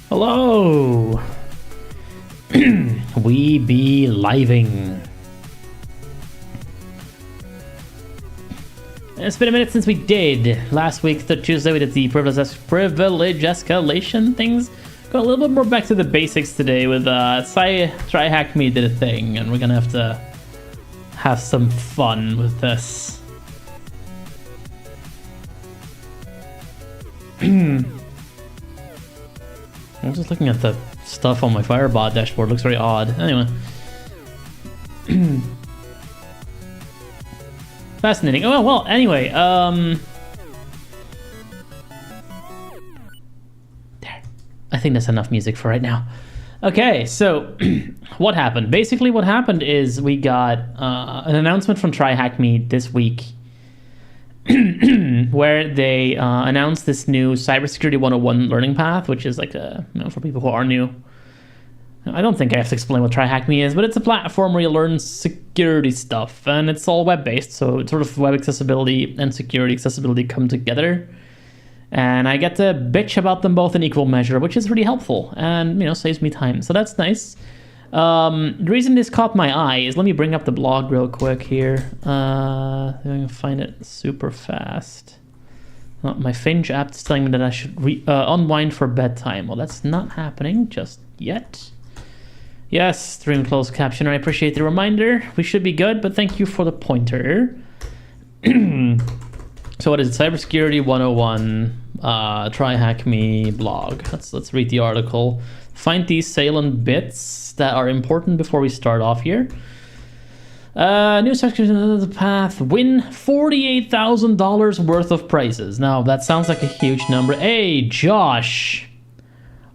Hello! We be living. It's been a minute since we did. Last week, the Tuesday, we did the privilege escalation things. Got a little bit more back to the basics today with TryHackMe did a thing, and we're gonna have to have some fun with this. I'm just looking at the stuff on my Firebot dashboard. It looks very odd. Anyway. Fascinating. Oh, well, anyway. There. I think that's enough music for right now. Okay, so what happened? Basically, what happened is we got an announcement from TryHackMe this week where they announced this new Cybersecurity 101 learning path, which is like for people who are new. I don't think I have to explain what TryHackMe is, but it's a platform where you learn security stuff, and it's all web-based, so it's sort of web accessibility and security accessibility come together. And I get to bitch about them both in equal measure, which is really helpful and, saves me time. So that's nice. The reason this caught my eye is, let me bring up the blog real quick here. I'm going to find it super fast. My Finge app is telling me that I should unwind for bedtime. Well, that's not happening just yet. Yes, stream closed caption. I appreciate the reminder. We should be good, but thank you for the pointer. So what is it? Cybersecurity 101, TryHackMe blog. Let's read the article. Find these salient bits that are important before we start off here. New section of the path. Win $48,000 worth of prizes. Now, that sounds like a huge number. Hey, Josh.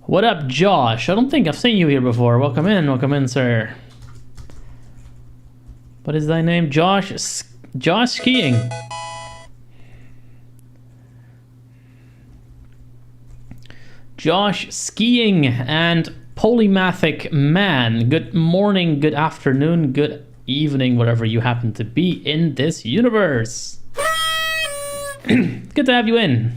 What up, Josh? I don't think I've seen you here before. Welcome in, sir. What is thy name? Josh Skiing. Josh Skiing and Polymathic Man. Good morning, good afternoon, good evening, whatever you happen to be in this universe. Good to have you in.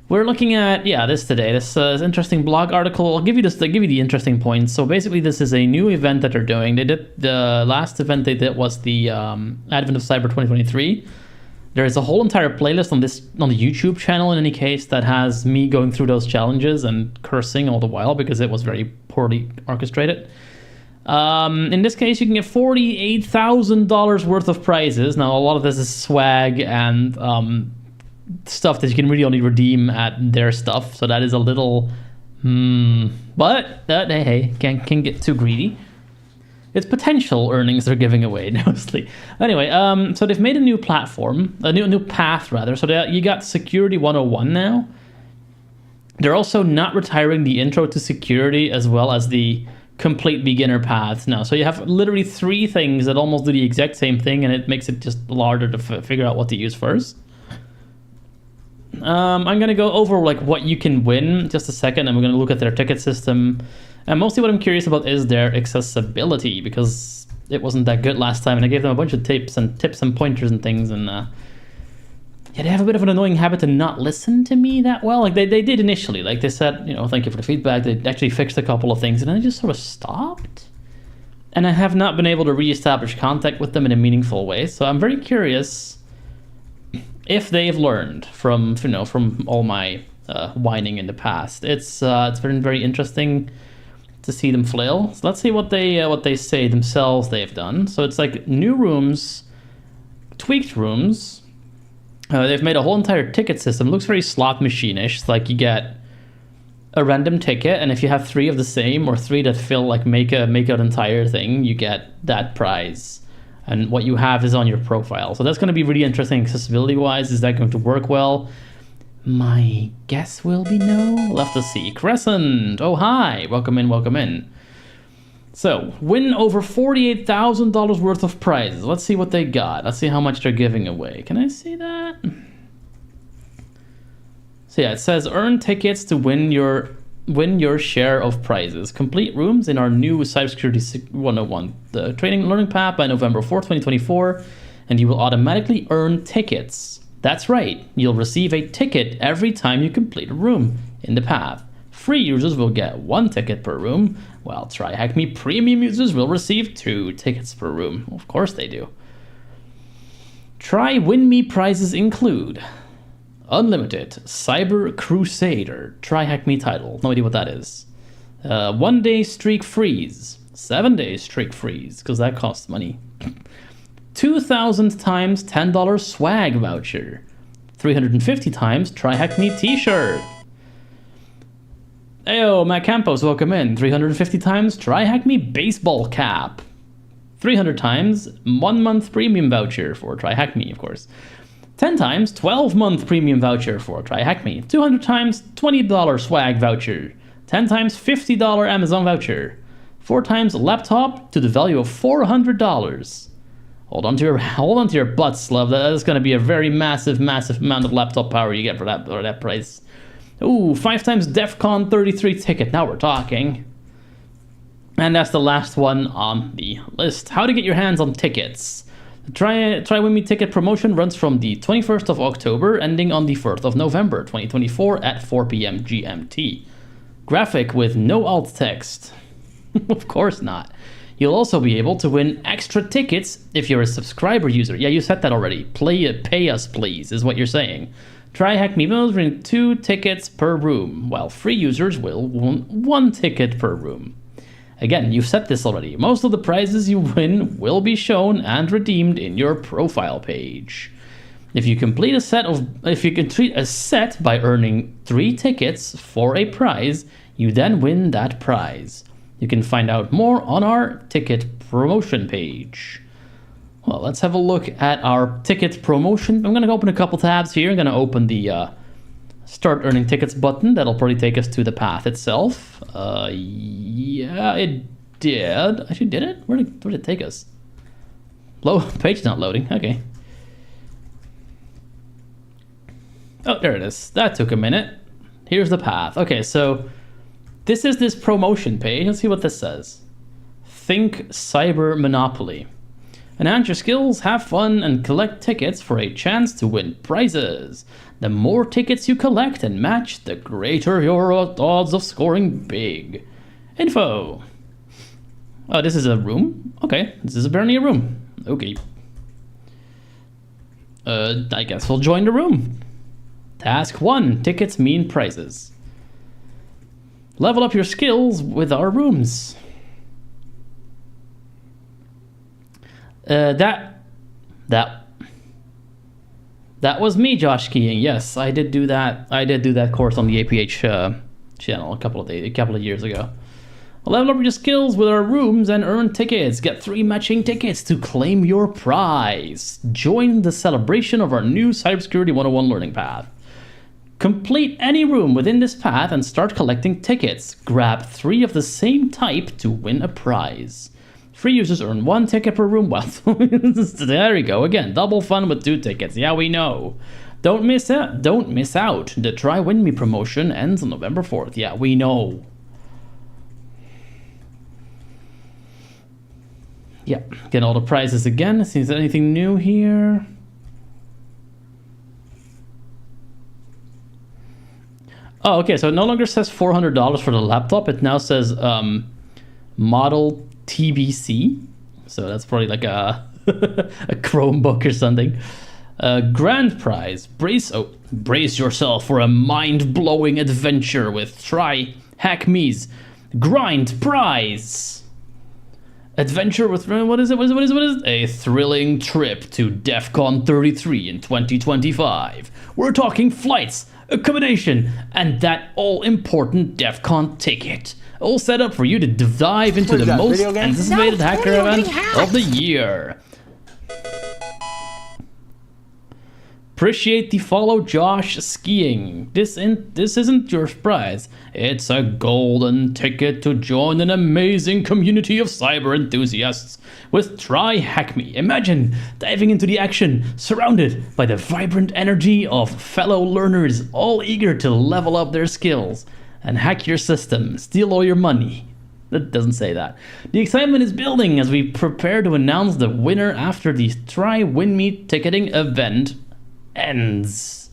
We're looking at this today. This interesting blog article. I'll give you the interesting points. So basically, this is a new event that they're doing. They did the last event they did was the Advent of Cyber 2023. There is a whole entire playlist on the YouTube channel, in any case, that has me going through those challenges and cursing all the while because it was very poorly orchestrated. In this case, you can get $48,000 worth of prizes. Now, a lot of this is swag and stuff that you can really only redeem at their stuff. So that is a little, but hey, can't get too greedy. It's potential earnings they're giving away mostly. Anyway, so they've made a new platform, a new path rather. So you got Security 101 now. They're also not retiring the intro to security as well as the complete beginner paths now. So you have literally 3 things that almost do the exact same thing, and it makes it just harder to figure out what to use first. I'm going to go over like what you can win in just a second, and we're going to look at their ticket system. And mostly what I'm curious about is their accessibility, because it wasn't that good last time, and I gave them a bunch of tips and pointers and things, and they have a bit of an annoying habit to not listen to me that well. Like they did initially. Like they said, thank you for the feedback. They actually fixed a couple of things, and then I just sort of stopped. And I have not been able to reestablish contact with them in a meaningful way. So I'm very curious if they've learned from all my whining in the past. It's been very interesting to see them flail. So let's see what they say themselves they've done. So it's like new rooms, tweaked rooms. They've made a whole entire ticket system. It looks very slot machine-ish. It's like you get a random ticket, and if you have 3 of the same or 3 that make an entire thing, you get that prize. And what you have is on your profile. So that's going to be really interesting accessibility-wise. Is that going to work well? My guess will be no. We'll have to see. Crescent. Oh, hi. Welcome in. So, win over $48,000 worth of prizes. Let's see what they got. Let's see how much they're giving away. Can I see that? So yeah, it says earn tickets to win your share of prizes. Complete rooms in our new Cybersecurity 101, the training learning path by November 4th, 2024, and you will automatically earn tickets. That's right, you'll receive a ticket every time you complete a room in the path. Free users will get 1 ticket per room, while TryHackMe premium users will receive 2 tickets per room. Of course they do. Try Win Me prizes include Unlimited Cyber Crusader TryHackMe title. No idea what that is. 1-day streak freeze. 7-day streak freeze, because that costs money. 2,000 times $10 swag voucher. 350 times TryHackMe t-shirt. Heyo, Matt Campos, welcome in. 350 times TryHackMe baseball cap. 300 times 1-month premium voucher for TryHackMe, of course. 10 times 12-month premium voucher for TryHackMe. 200 times $20 swag voucher. 10 times $50 Amazon voucher. 4 times laptop to the value of $400. Hold on to your butts, love. That is going to be a very massive amount of laptop power you get for that price. Ooh, 5 times DEF CON 33 ticket. Now we're talking. And that's the last one on the list. How to get your hands on tickets. The Try Win Me ticket promotion runs from the 21st of October, ending on the 1st of November 2024 at 4 p.m. GMT. Graphic with no alt text. Of course not. You'll also be able to win extra tickets if you're a subscriber user. Yeah, you said that already. Pay us, please, is what you're saying. TryHackMe members win 2 tickets per room, while free users will win 1 ticket per room. Again, you've said this already. Most of the prizes you win will be shown and redeemed in your profile page. If you complete a set by earning 3 tickets for a prize, you then win that prize. You can find out more on our ticket promotion page. Well, let's have a look at our ticket promotion. I'm going to open a couple tabs here. I'm going to open the Start Earning Tickets button. That'll probably take us to the path itself. Yeah, it did. Actually, did it? Where did it take us? Page not loading. Okay. Oh, there it is. That took a minute. Here's the path. Okay, so this is this promotion page. Let's see what this says. Think Cyber Monopoly. Enhance your skills, have fun, and collect tickets for a chance to win prizes. The more tickets you collect and match, the greater your odds of scoring big. Info. Oh, this is a room? Okay, this is apparently a room. Okay. I guess we'll join the room. Task 1. Tickets mean prizes. Level up your skills with our rooms. That was me, Josh skiing. Yes, I did do that. I did do that course on the APH channel a couple of years ago. Level up your skills with our rooms and earn tickets. Get 3 matching tickets to claim your prize. Join the celebration of our new Cybersecurity 101 learning path. Complete any room within this path and start collecting tickets. Grab 3 of the same type to win a prize. Free users earn 1 ticket per room. Well, there we go. Again, double fun with 2 tickets. Yeah, we know. Don't miss out. The Try Win Me promotion ends on November 4th. Yeah, we know. Yeah, get all the prizes again. See, is there anything new here? Oh, okay. So it no longer says $400 for the laptop. It now says model TBC, so that's probably like a a Chromebook or something. Grand prize. Brace yourself for a mind-blowing adventure with TryHackMe's Grind Prize. Adventure with what is it? A thrilling trip to DEF CON 33 in 2025. We're talking flights, accommodation, and that all-important DEF CON ticket. All set up for you to dive into the most anticipated hacker event of the year. Appreciate the follow, Josh skiing. This isn't your prize. It's a golden ticket to join an amazing community of cyber enthusiasts with TryHackMe. Imagine diving into the action, surrounded by the vibrant energy of fellow learners, all eager to level up their skills and hack your system, steal all your money. That doesn't say that. The excitement is building as we prepare to announce the winner after the Try Win Me ticketing event ends.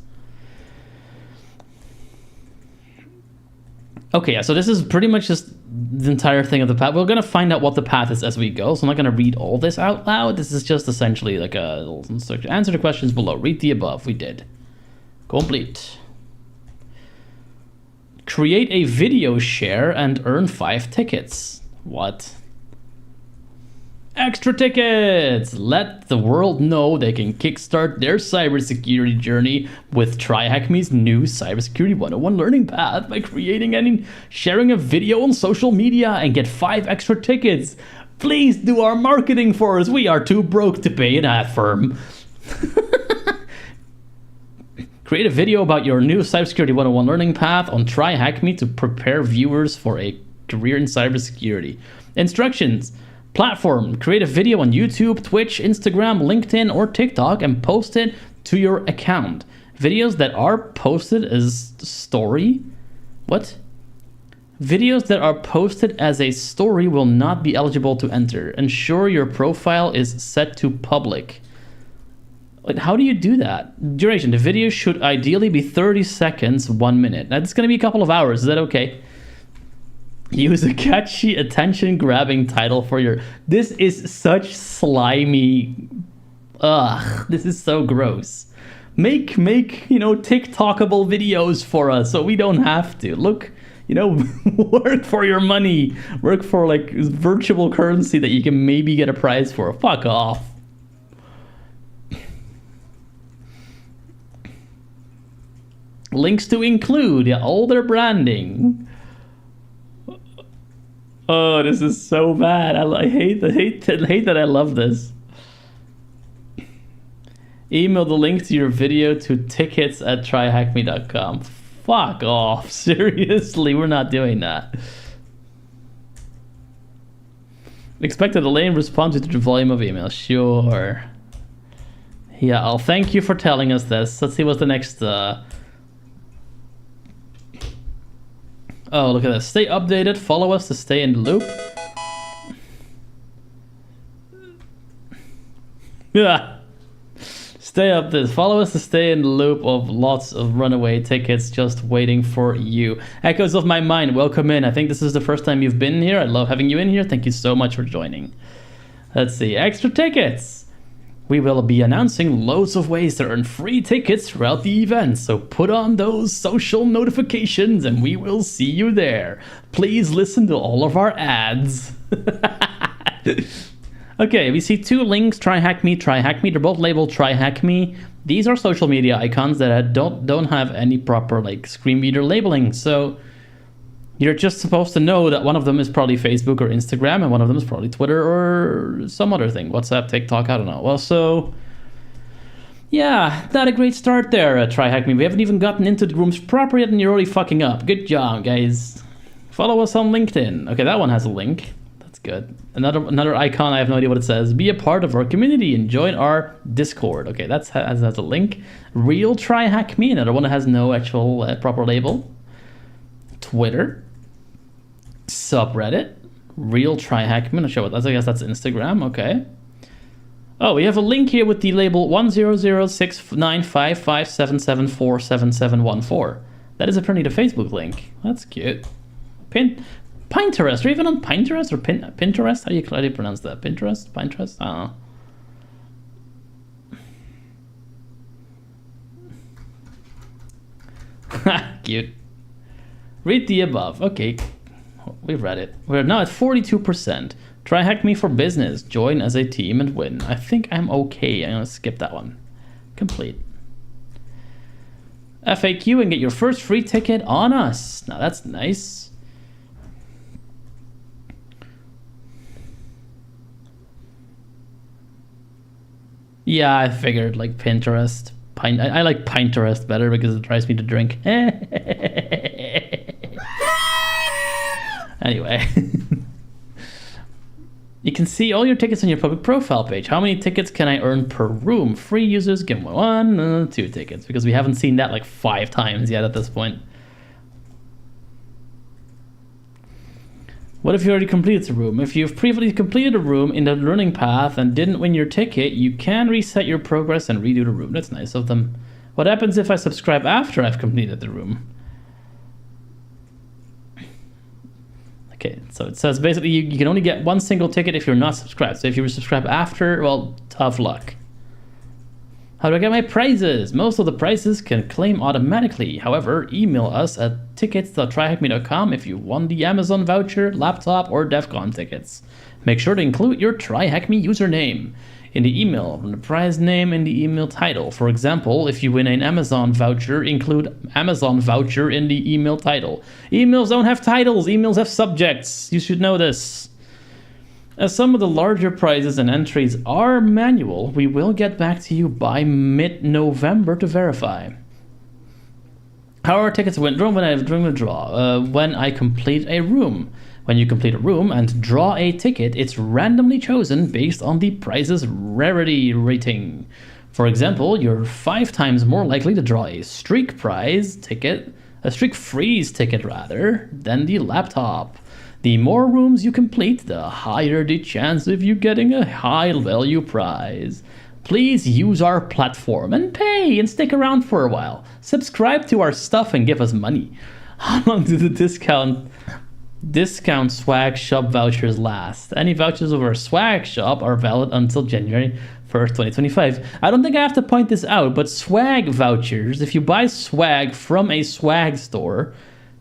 Okay, yeah, so this is pretty much just the entire thing of the path. We're going to find out what the path is as we go, so I'm not going to read all this out loud. This is just essentially like a little instruction. Answer the questions below. Read the above. We did. Complete. Create a video share and earn 5 tickets. What? Extra tickets! Let the world know they can kickstart their cybersecurity journey with TryHackMe's new Cybersecurity 101 learning path by creating and sharing a video on social media and get 5 extra tickets. Please do our marketing for us. We are too broke to pay an ad firm. Create a video about your new Cybersecurity 101 learning path on TryHackMe to prepare viewers for a career in cybersecurity. Instructions. Platform. Create a video on YouTube, Twitch, Instagram, LinkedIn, or TikTok and post it to your account. Videos that are posted as story? What? Videos that are posted as a story will not be eligible to enter. Ensure your profile is set to public. How do you do that? Duration. The video should ideally be 30 seconds, 1 minute. Now, it's going to be a couple of hours. Is that okay? Use a catchy, attention-grabbing title for your... This is such slimy... Ugh, this is so gross. Make, TikTokable videos for us so we don't have to. Look, work for your money. Work for, virtual currency that you can maybe get a prize for. Fuck off. Links to include, all their branding. Oh, this is so bad. I hate that I love this. Email the link to your video to tickets@tryhackme.com. Fuck off. Seriously, we're not doing that. Expect a delay in response to the volume of emails. Sure. Yeah, I'll thank you for telling us this. Let's see what's the next... Oh, look at this. Stay updated. Follow us to stay in the loop. Yeah. Stay updated. Follow us to stay in the loop of lots of runaway tickets just waiting for you. Echoes of my mind, welcome in. I think this is the first time you've been here. I love having you in here. Thank you so much for joining. Let's see. Extra tickets. We will be announcing loads of ways to earn free tickets throughout the event, so put on those social notifications and we will see you there. Please listen to all of our ads. Okay, we see two links, TryHackMe, TryHackMe. They're both labeled TryHackMe. These are social media icons that don't have any proper screen reader labeling, so you're just supposed to know that one of them is probably Facebook or Instagram, and one of them is probably Twitter or some other thing. WhatsApp, TikTok, I don't know. Well, so... yeah, not a great start there, TryHackMe. We haven't even gotten into the rooms proper yet, and you're already fucking up. Good job, guys. Follow us on LinkedIn. Okay, that one has a link. That's good. Another icon, I have no idea what it says. Be a part of our community and join our Discord. Okay, that has a link. Real TryHackMe, another one that has no actual proper label. Twitter. Subreddit, real TryHackMe. I'm not sure what that's. I guess that's Instagram. Okay. Oh, we have a link here with the label 10069557747714. That is apparently the Facebook link. That's cute. Pinterest. Are you even on Pinterest or Pinterest? How do you pronounce that? Pinterest? Pinterest? I don't know. Cute. Read the above. Okay. We've read it. We're now at 42%. TryHackMe for business. Join as a team and win. I think I'm okay. I'm going to skip that one. Complete. FAQ and get your first free ticket on us. Now that's nice. Yeah, I figured Pinterest. I like Pinterest better because it drives me to drink. Anyway, you can see all your tickets on your public profile page. How many tickets can I earn per room? Free users get 1, 2 tickets, because we haven't seen that 5 times yet at this point. What if you already completed the room? If you've previously completed a room in the learning path and didn't win your ticket, you can reset your progress and redo the room. That's nice of them. What happens if I subscribe after I've completed the room? Okay, so it says basically you can only get 1 single ticket if you're not subscribed. So if you were subscribed after, well, tough luck. How do I get my prizes? Most of the prizes can claim automatically. However, email us at tickets.tryhackme.com if you won the Amazon voucher, laptop, or DEF CON tickets. Make sure to include your TryHackMe username in the email, from the prize name in the email title. For example, if you win an Amazon voucher, include Amazon voucher in the email title. Emails don't have titles, emails have subjects. You should know this. As some of the larger prizes and entries are manual, we will get back to you by mid-November to verify. How are tickets win during the draw? When I complete a room. When you complete a room and draw a ticket, it's randomly chosen based on the prize's rarity rating. For example, you're 5 times more likely to draw a streak prize ticket, a streak freeze ticket rather, than the laptop. The more rooms you complete, the higher the chance of you getting a high value prize. Please use our platform and pay and stick around for a while. Subscribe to our stuff and give us money. How long does the discount Discount swag shop vouchers last. Any vouchers over a swag shop are valid until January 1st, 2025. I don't think I have to point this out, but swag vouchers, if you buy swag from a swag store,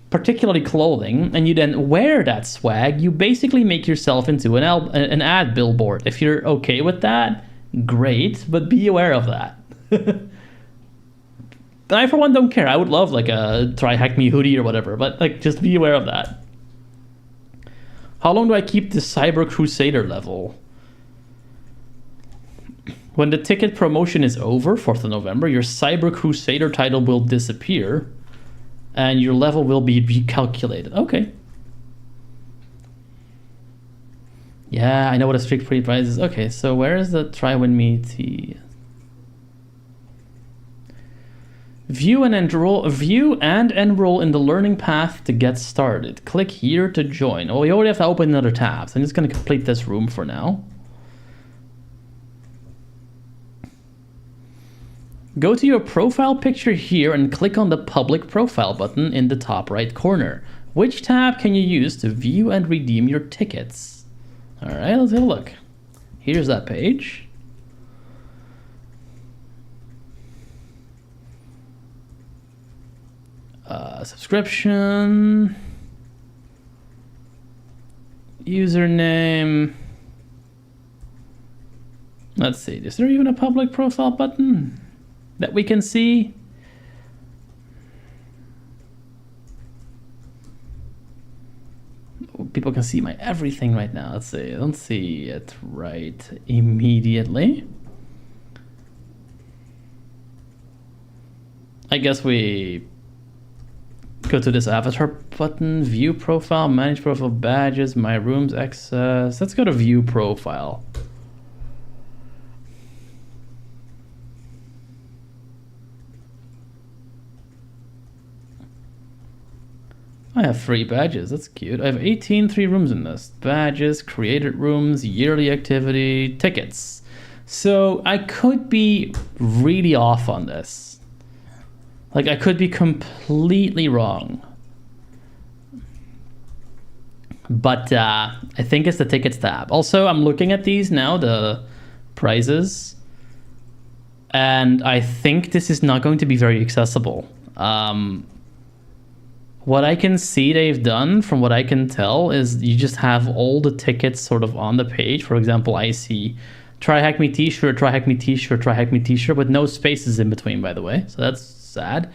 particularly clothing, and you then wear that swag, you basically make yourself into an ad billboard. If you're okay with that, great, but be aware of that. I, for one, don't care. I would love like a TryHackMe hoodie or whatever, but like just be aware of that. How long do I keep the Cyber Crusader level? When the ticket promotion is over, 4th of November, your Cyber Crusader title will disappear and your level will be recalculated. Okay. Yeah, I know what a strict free prize is. Okay, so where is the Try Win Me T? View and enroll in the learning path to get started. Click here to join. Oh, you already have to open another tab. So I'm just going to complete this room for now. Go to your profile picture here and click on the public profile button in the top right corner. Which tab can you use to view and redeem your tickets? All right, let's have a look. Here's that page. Subscription, username. Let's see, is there even a public profile button that we can see? People can see my everything right now. Let's see, I don't see it right immediately. I guess we go to this avatar button, view profile, manage profile, badges, my rooms, access. Let's go to view profile. I have 3 badges, that's cute. I have 3 rooms in this. Badges, created rooms, yearly activity, tickets. So I could be really off on this. Like, I could be completely wrong. But I think it's the tickets tab. Also, I'm looking at these now, the prizes. And I think this is not going to be very accessible. What I can see they've done, from what I can tell, is you just have all the tickets sort of on the page. For example, I see TryHackMe t-shirt, TryHackMe t-shirt, TryHackMe t-shirt, with no spaces in between, by the way. So that's sad.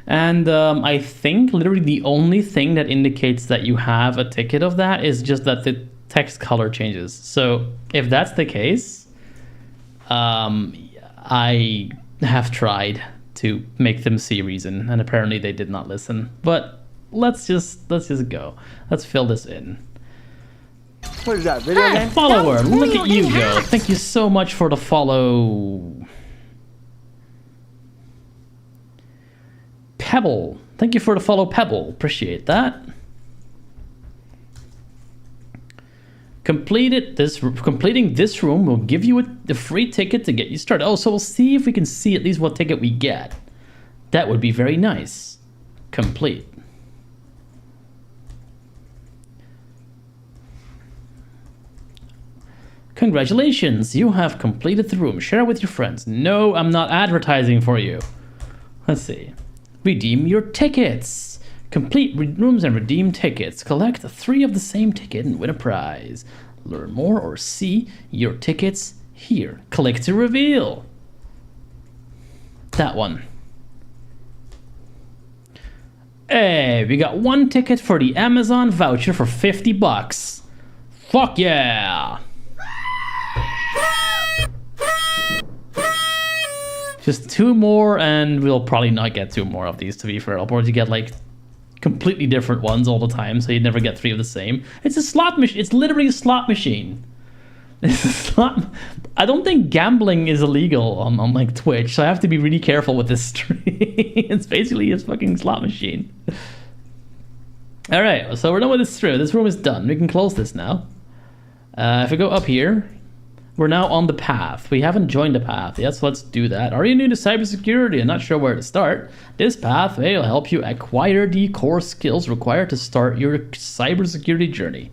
And I think literally the only thing that indicates that you have a ticket of that is just that the text color changes. So if that's the case, I have tried to make them see reason, and apparently they did not listen. But let's just go. Let's fill this in. What is that, video game? Follower, look at you go. Thank you so much for the follow. Pebble, thank you for the follow, Pebble. Appreciate that. Completing this room will give you a free ticket to get you started. Oh, so we'll see if we can see at least what ticket we get. That would be very nice. Complete. Congratulations, you have completed the room. Share it with your friends. No, I'm not advertising for you. Let's see. Redeem your tickets. Complete rooms and redeem tickets. Collect 3 of the same ticket and win a prize. Learn more or see your tickets here. Click to reveal. That one. Hey, we got 1 ticket for the Amazon voucher for $50. Fuck yeah! Just 2 more, and we'll probably not get 2 more of these, to be fair. I'll probably get like completely different ones all the time, so you never get 3 of the same. It's a slot machine. It's literally a slot machine. It's a slot. I don't think gambling is illegal on like Twitch, so I have to be really careful with this stream. It's basically a fucking slot machine. All right, so we're done with this room. This room is done. We can close this now. If we go up here, we're now on the path. We haven't joined the path yet, so let's do that. Are you new to cybersecurity and not sure where to start? This pathway will help you acquire the core skills required to start your cybersecurity journey.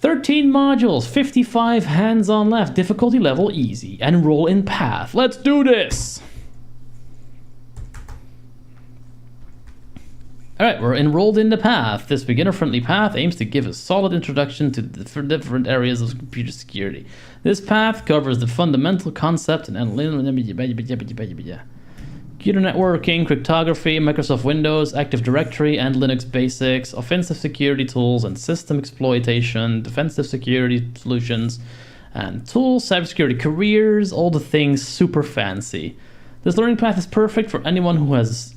13 modules, 55 hands-on left, difficulty level easy. Enroll in path. Let's do this! Alright, we're enrolled in the path. This beginner-friendly path aims to give a solid introduction to the different areas of computer security. This path covers the fundamental concept and computer networking, cryptography, Microsoft Windows, Active Directory, and Linux basics, offensive security tools and system exploitation, defensive security solutions, and tools, cybersecurity careers, all the things super fancy. This learning path is perfect for anyone who is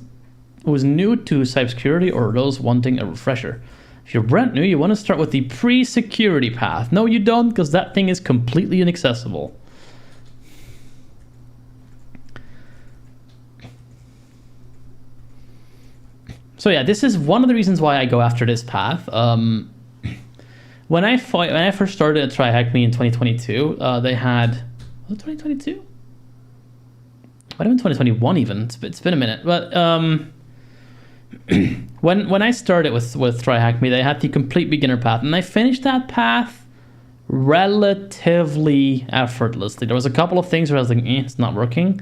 new to cybersecurity or those wanting a refresher. If you're brand new, you want to start with the pre-security path. No, you don't, because that thing is completely inaccessible. So yeah, this is one of the reasons why I go after this path. When I first started at TryHackMe in 2022, they had... Was it 2022? Might have been 2021 even. It's been a minute. But when I started with TryHackMe, they had the complete beginner path, and I finished that path relatively effortlessly. There was a couple of things where I was like, it's not working,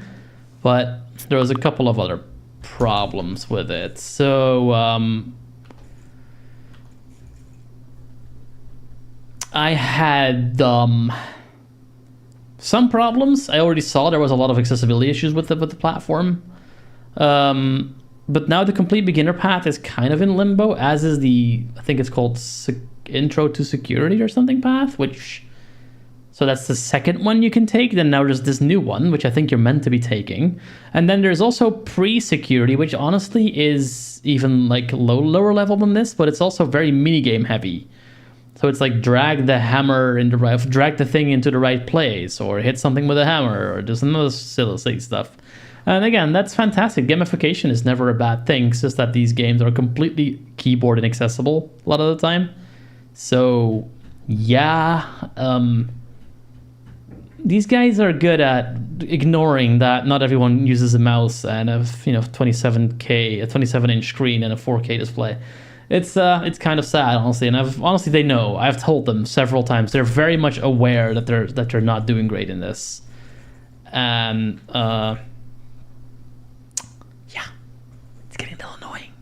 but there was a couple of other problems with it. So I had some problems. I already saw there was a lot of accessibility issues with the platform. But now the complete beginner path is kind of in limbo, as is the, I think it's called Intro to Security or something path, so that's the second one you can take. Then now there's this new one, which I think you're meant to be taking. And then there's also pre-security, which honestly is even like lower level than this, but it's also very minigame heavy. So it's like drag the thing into the right place, or hit something with a hammer, or just another silly stuff. And again, that's fantastic. Gamification is never a bad thing. It's just that these games are completely keyboard inaccessible a lot of the time. So yeah, these guys are good at ignoring that not everyone uses a mouse and a 27-inch screen and a 4K display. It's kind of sad, honestly, and they know. I've told them several times. They're very much aware that they're not doing great in this, and it's getting a little annoying.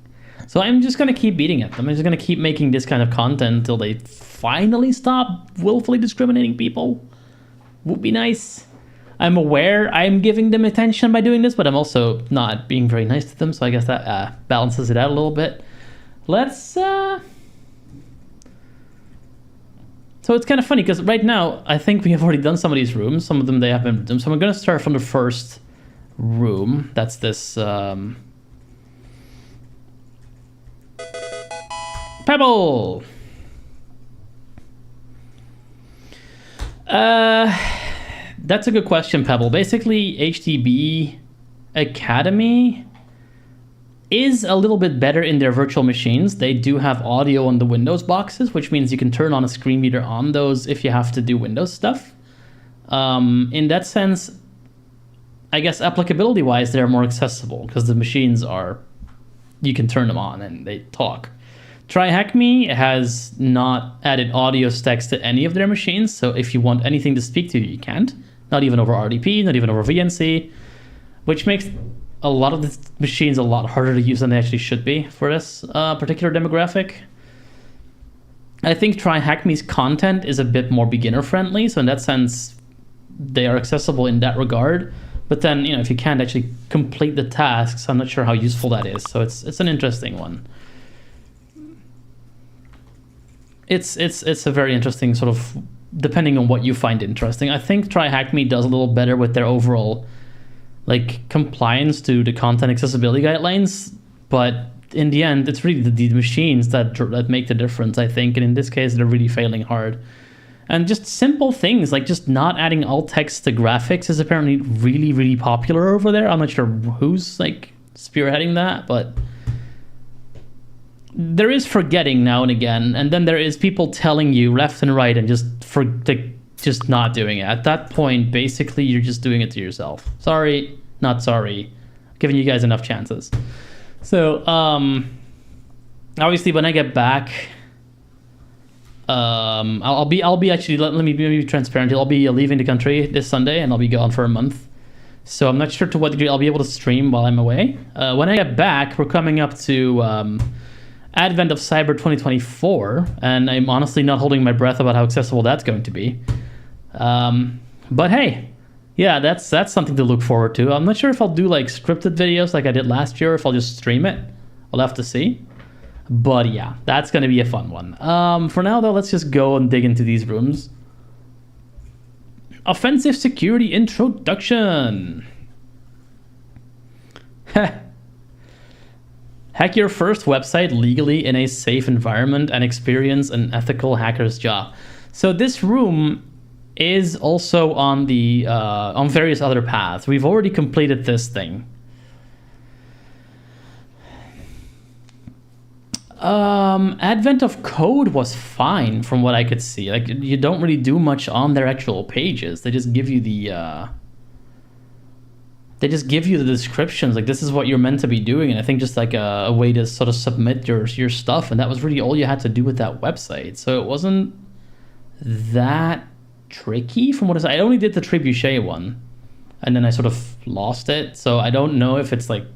So I'm just gonna keep beating at them. I'm just gonna keep making this kind of content until they finally stop willfully discriminating people. Would be nice. I'm aware I'm giving them attention by doing this, but I'm also not being very nice to them, so I guess that balances it out a little bit. Let's so it's kind of funny because right now I think we have already done some of these rooms. Some of them they have been done. So I'm going to start from the first room. That's this Pebble. That's a good question, Pebble. Basically, HTB Academy is a little bit better in their virtual machines. They do have audio on the Windows boxes, which means you can turn on a screen reader on those if you have to do Windows stuff. In that sense, I guess applicability-wise, they're more accessible because the machines you can turn them on and they talk. TryHackMe has not added audio stacks to any of their machines, so if you want anything to speak to you can't. Not even over RDP, not even over VNC, which makes a lot of the machines a lot harder to use than they actually should be for this particular demographic. I think TryHackMe's content is a bit more beginner friendly, so in that sense, they are accessible in that regard. But then, if you can't actually complete the tasks, I'm not sure how useful that is. So it's an interesting one. It's a very interesting sort of, depending on what you find interesting. I think TryHackMe does a little better with their overall compliance to the content accessibility guidelines, but in the end, it's really the machines that make the difference, I think. And in this case, they're really failing hard. And just simple things like just not adding alt text to graphics is apparently really, really popular over there. I'm not sure who's spearheading that, but there is forgetting now and again. And then there is people telling you left and right and just just not doing it. At that point, basically, you're just doing it to yourself. Sorry, not sorry. Giving you guys enough chances. So, obviously, when I get back, I'll be actually, let me be transparent. I'll be leaving the country this Sunday, and I'll be gone for a month. So I'm not sure to what degree I'll be able to stream while I'm away. When I get back, we're coming up to Advent of Cyber 2024, and I'm honestly not holding my breath about how accessible that's going to be. But hey, yeah, that's something to look forward to. I'm not sure if I'll do like scripted videos like I did last year, or if I'll just stream it. I'll have to see. But yeah, that's going to be a fun one. For now, though, let's just go and dig into these rooms. Offensive Security Introduction. Hack your first website legally in a safe environment and experience an ethical hacker's job. So this room is also on the on various other paths. We've already completed this thing. Advent of Code was fine from what I could see. Like, you don't really do much on their actual pages. They just give you the descriptions. Like, this is what you're meant to be doing, and I think just like a way to sort of submit your stuff, and that was really all you had to do with that website. So it wasn't that tricky from what I only did the Trebuchet one, and then I sort of lost it. So I don't know if it's like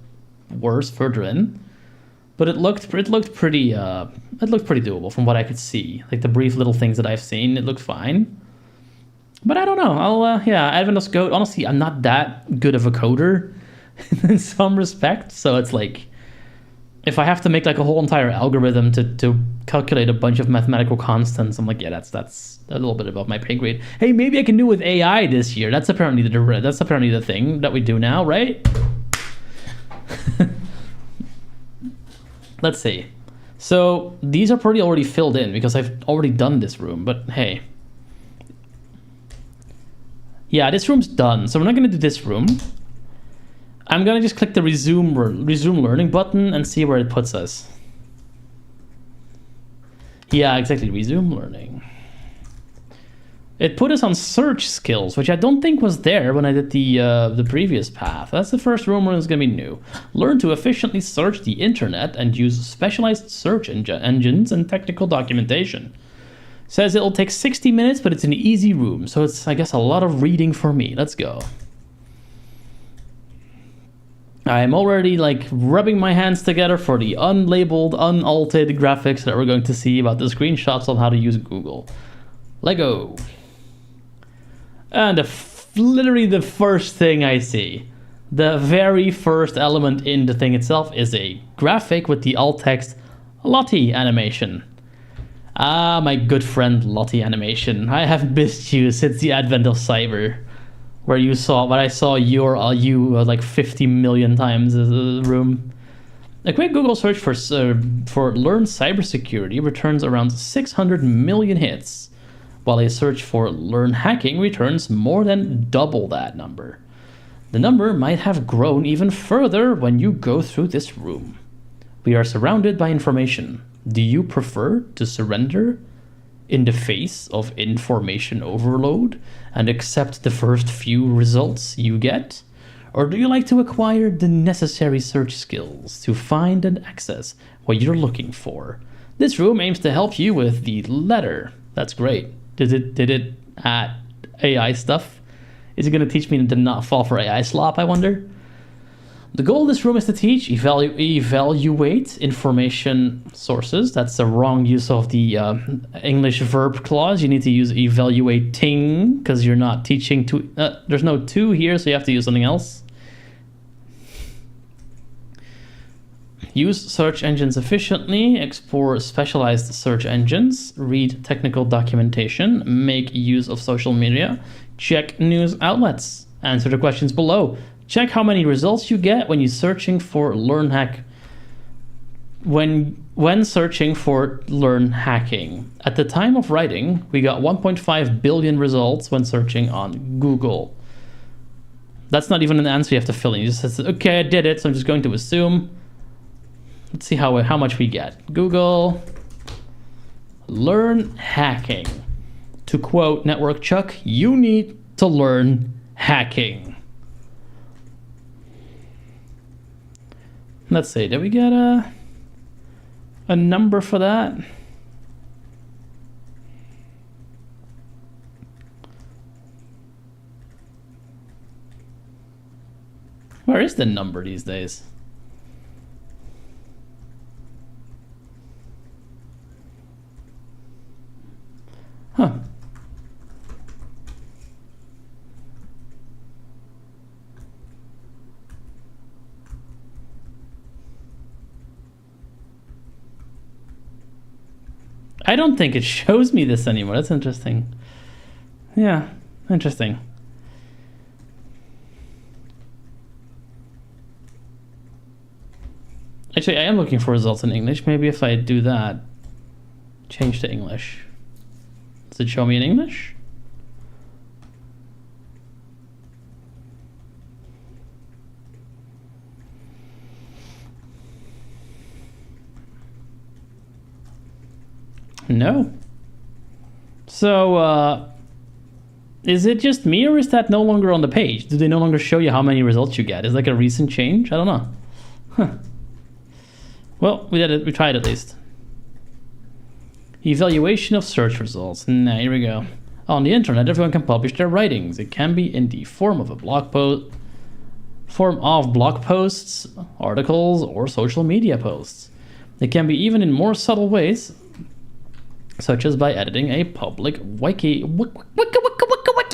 worse further in. But it looked pretty doable from what I could see. Like the brief little things that I've seen, it looked fine. But I don't know. Advent of Code. Honestly, I'm not that good of a coder in some respects. So it's like, if I have to make like a whole entire algorithm to calculate a bunch of mathematical constants, I'm like, yeah, that's a little bit above my pay grade. Hey, maybe I can do it with AI this year. That's apparently the thing that we do now, right? Let's see. So these are pretty already filled in because I've already done this room, but hey. Yeah, this room's done. So we're not going to do this room. I'm going to just click the resume learning button and see where it puts us. Yeah, exactly. Resume learning. It put us on search skills, which I don't think was there when I did the previous path. That's the first room where it's going to be new. Learn to efficiently search the internet and use specialized search engines and technical documentation. Says it'll take 60 minutes, but it's an easy room. So it's, I guess, a lot of reading for me. Let's go. I'm already like rubbing my hands together for the unlabeled, unaltered graphics that we're going to see about the screenshots on how to use Google. Lego. And literally the first thing I see, the very first element in the thing itself is a graphic with the alt text Lottie animation. Ah, my good friend Lottie animation. I have missed you since the advent of cyber, where I saw you like 50 million times in the room. A quick Google search for learn cybersecurity returns around 600 million hits, while a search for learn hacking returns more than double that number. The number might have grown even further when you go through this room. We are surrounded by information. Do you prefer to surrender in the face of information overload and accept the first few results you get? Or do you like to acquire the necessary search skills to find and access what you're looking for? This room aims to help you with the latter. That's great. Did it add AI stuff? Is it going to teach me to not fall for AI slop, I wonder? The goal of this room is to teach, evaluate information sources. That's the wrong use of the English verb clause. You need to use evaluating because you're not teaching to... there's no to here, so you have to use something else. Use search engines efficiently, explore specialized search engines, read technical documentation, make use of social media, check news outlets, answer the questions below, check how many results you get when you're searching for learn hack. When searching for learn hacking. At the time of writing, we got 1.5 billion results when searching on Google. That's not even an answer you have to fill in. You just say, okay, I did it, so I'm just going to assume. Let's see how much we get. Google learn hacking. To quote Network Chuck, you need to learn hacking. Let's see, did we get a number for that? Where is the number these days? Huh. I don't think it shows me this anymore. That's interesting. Yeah, interesting. Actually, I am looking for results in English. Maybe if I do that, change to English. Does it show me in English? No. So, is it just me, or is that no longer on the page? Do they no longer show you how many results you get? Is it like a recent change? I don't know. Huh. Well, we did it. We tried at least. Evaluation of search results. Nah, here we go. On the internet, everyone can publish their writings. It can be in the form of blog posts, articles, or social media posts. It can be even in more subtle ways, such as by editing a public wiki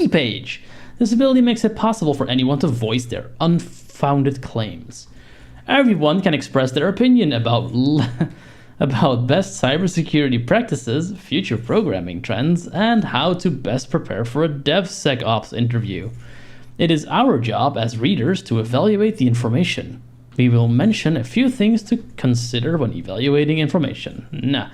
page. This ability makes it possible for anyone to voice their unfounded claims. Everyone can express their opinion about best cybersecurity practices, future programming trends, and how to best prepare for a DevSecOps interview. It is our job as readers to evaluate the information. We will mention a few things to consider when evaluating information. Nah.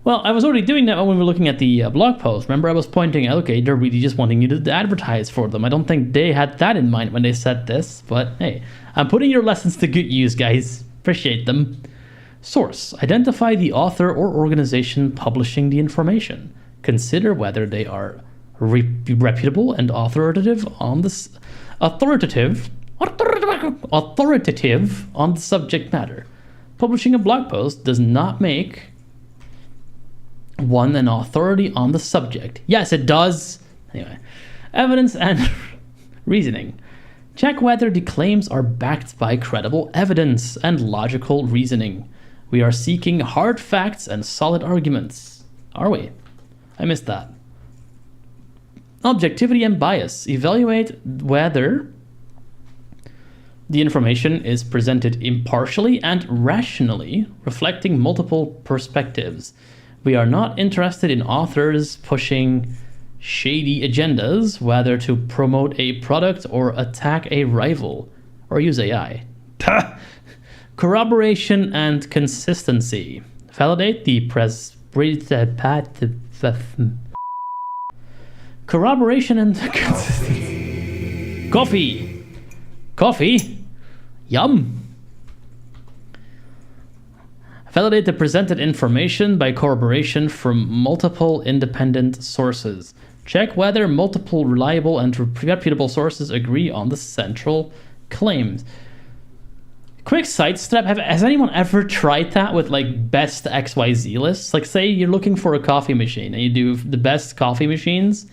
Well, I was already doing that when we were looking at the blog post. Remember, I was pointing out, okay, they're really just wanting you to advertise for them. I don't think they had that in mind when they said this, but hey, I'm putting your lessons to good use, guys. Appreciate them. Source. Identify the author or organization publishing the information. Consider whether they are reputable and authoritative on the subject matter. Publishing a blog post does not make one an authority on the subject. Yes, it does. Anyway, evidence and reasoning. Check whether the claims are backed by credible evidence and logical reasoning. We are seeking hard facts and solid arguments. Are we? I missed that. Objectivity and bias. Evaluate whether the information is presented impartially and rationally, reflecting multiple perspectives. We are not interested in authors pushing shady agendas, whether to promote a product or attack a rival, or use AI. Corroboration and consistency. Validate the corroboration and consistency. Coffee. Yum. Validate the presented information by corroboration from multiple independent sources. Check whether multiple reliable and reputable sources agree on the central claims. Quick sidestep, has anyone ever tried that with like best XYZ lists? Like say you're looking for a coffee machine and you do the best coffee machines,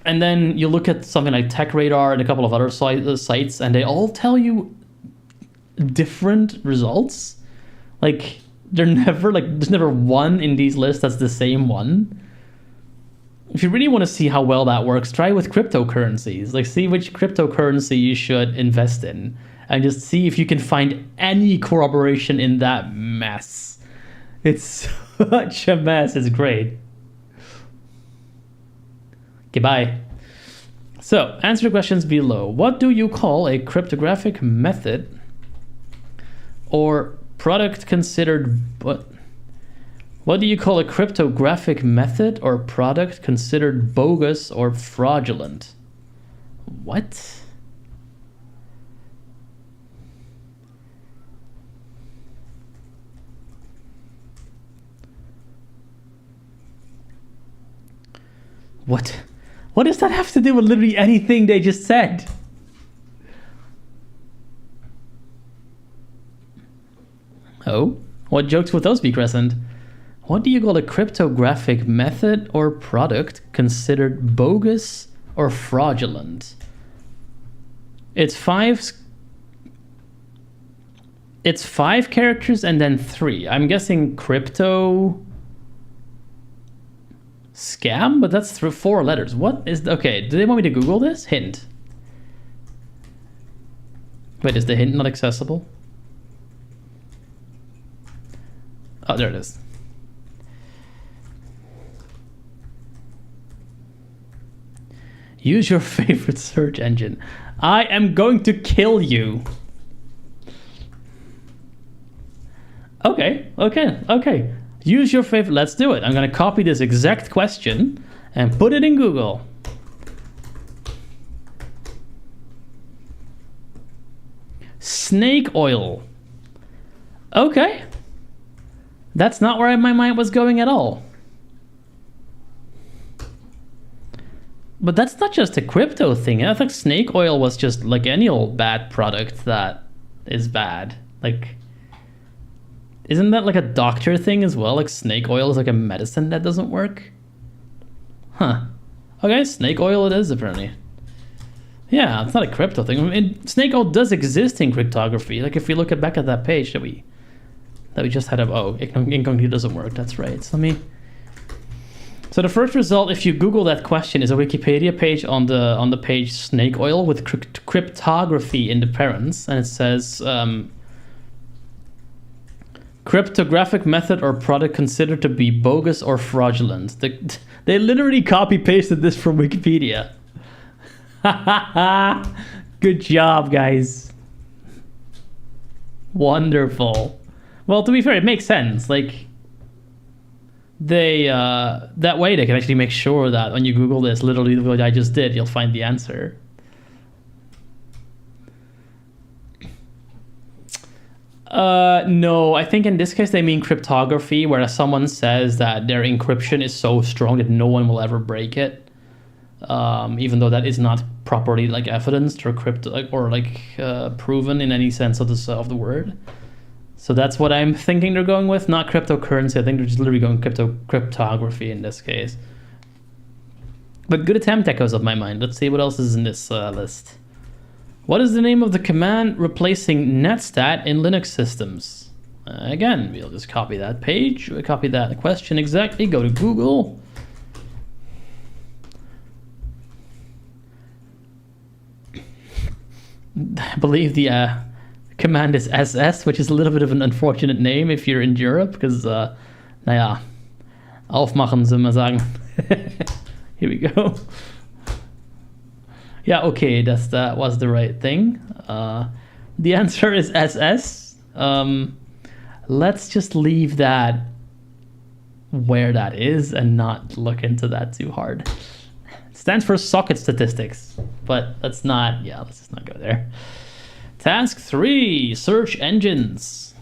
and then you look at something like TechRadar and a couple of other sites, and they all tell you different results. Like there's never one in these lists that's the same one. If you really want to see how well that works, try with cryptocurrencies. Like see which cryptocurrency you should invest in, and just see if you can find any corroboration in that mess. It's such a mess. It's great. Goodbye. So, answer the questions below. What do you call a cryptographic method or product considered... What do you call a cryptographic method or product considered bogus or fraudulent? What? What? What does that have to do with literally anything they just said? Oh, what jokes would those be, Crescent? What do you call a cryptographic method or product considered bogus or fraudulent? It's five characters and then 3. I'm guessing crypto scam, but that's 4 letters. What is... Okay, do they want me to Google this? Hint. Wait, is the hint not accessible? Oh, there it is. Use your favorite search engine. I am going to kill you. Okay. Use your favorite. Let's do it. I'm going to copy this exact question and put it in Google. Snake oil. Okay. That's not where my mind was going at all. But that's not just a crypto thing. I think snake oil was just like any old bad product that is bad. Like, isn't that like a doctor thing as well? Like snake oil is like a medicine that doesn't work? Huh. Okay, snake oil it is apparently. Yeah, it's not a crypto thing. I mean, snake oil does exist in cryptography. Like if we look back at that page that we just had incognito doesn't work. That's right. So So the first result, if you Google that question, is a Wikipedia page on the page snake oil with cryptography in the parents, and it says cryptographic method or product considered to be bogus or fraudulent. They literally copy pasted this from Wikipedia. Good job, guys. Wonderful. Well, to be fair, it makes sense. Like, they that way they can actually make sure that when you Google this, literally what I just did, you'll find the answer. No, I think in this case they mean cryptography, where someone says that their encryption is so strong that no one will ever break it, even though that is not properly like evidenced or proven in any sense of the word. So that's what I'm thinking they're going with, not cryptocurrency. I think they're just literally going cryptography in this case. But good attempt echoes of my mind. Let's see what else is in this list. What is the name of the command replacing netstat in Linux systems? Again, we'll just copy that page, copy that question exactly, go to Google. I believe the command is SS, which is a little bit of an unfortunate name if you're in Europe, because, naja, aufmachen, soll man sagen. Here we go. Yeah, okay, that was the right thing. The answer is SS. Let's just leave that where that is and not look into that too hard. It stands for socket statistics, but let's just not go there. Task 3, search engines.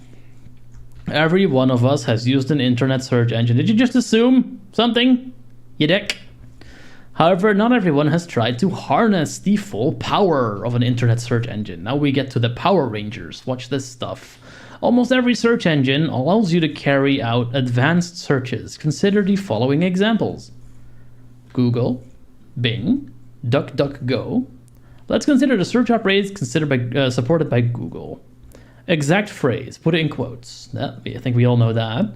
Every one of us has used an internet search engine. Did you just assume something, you dick? However, not everyone has tried to harness the full power of an internet search engine. Now we get to the Power Rangers. Watch this stuff. Almost every search engine allows you to carry out advanced searches. Consider the following examples: Google, Bing, DuckDuckGo. Let's consider the search operators supported by Google. Exact phrase, put it in quotes. I think we all know that.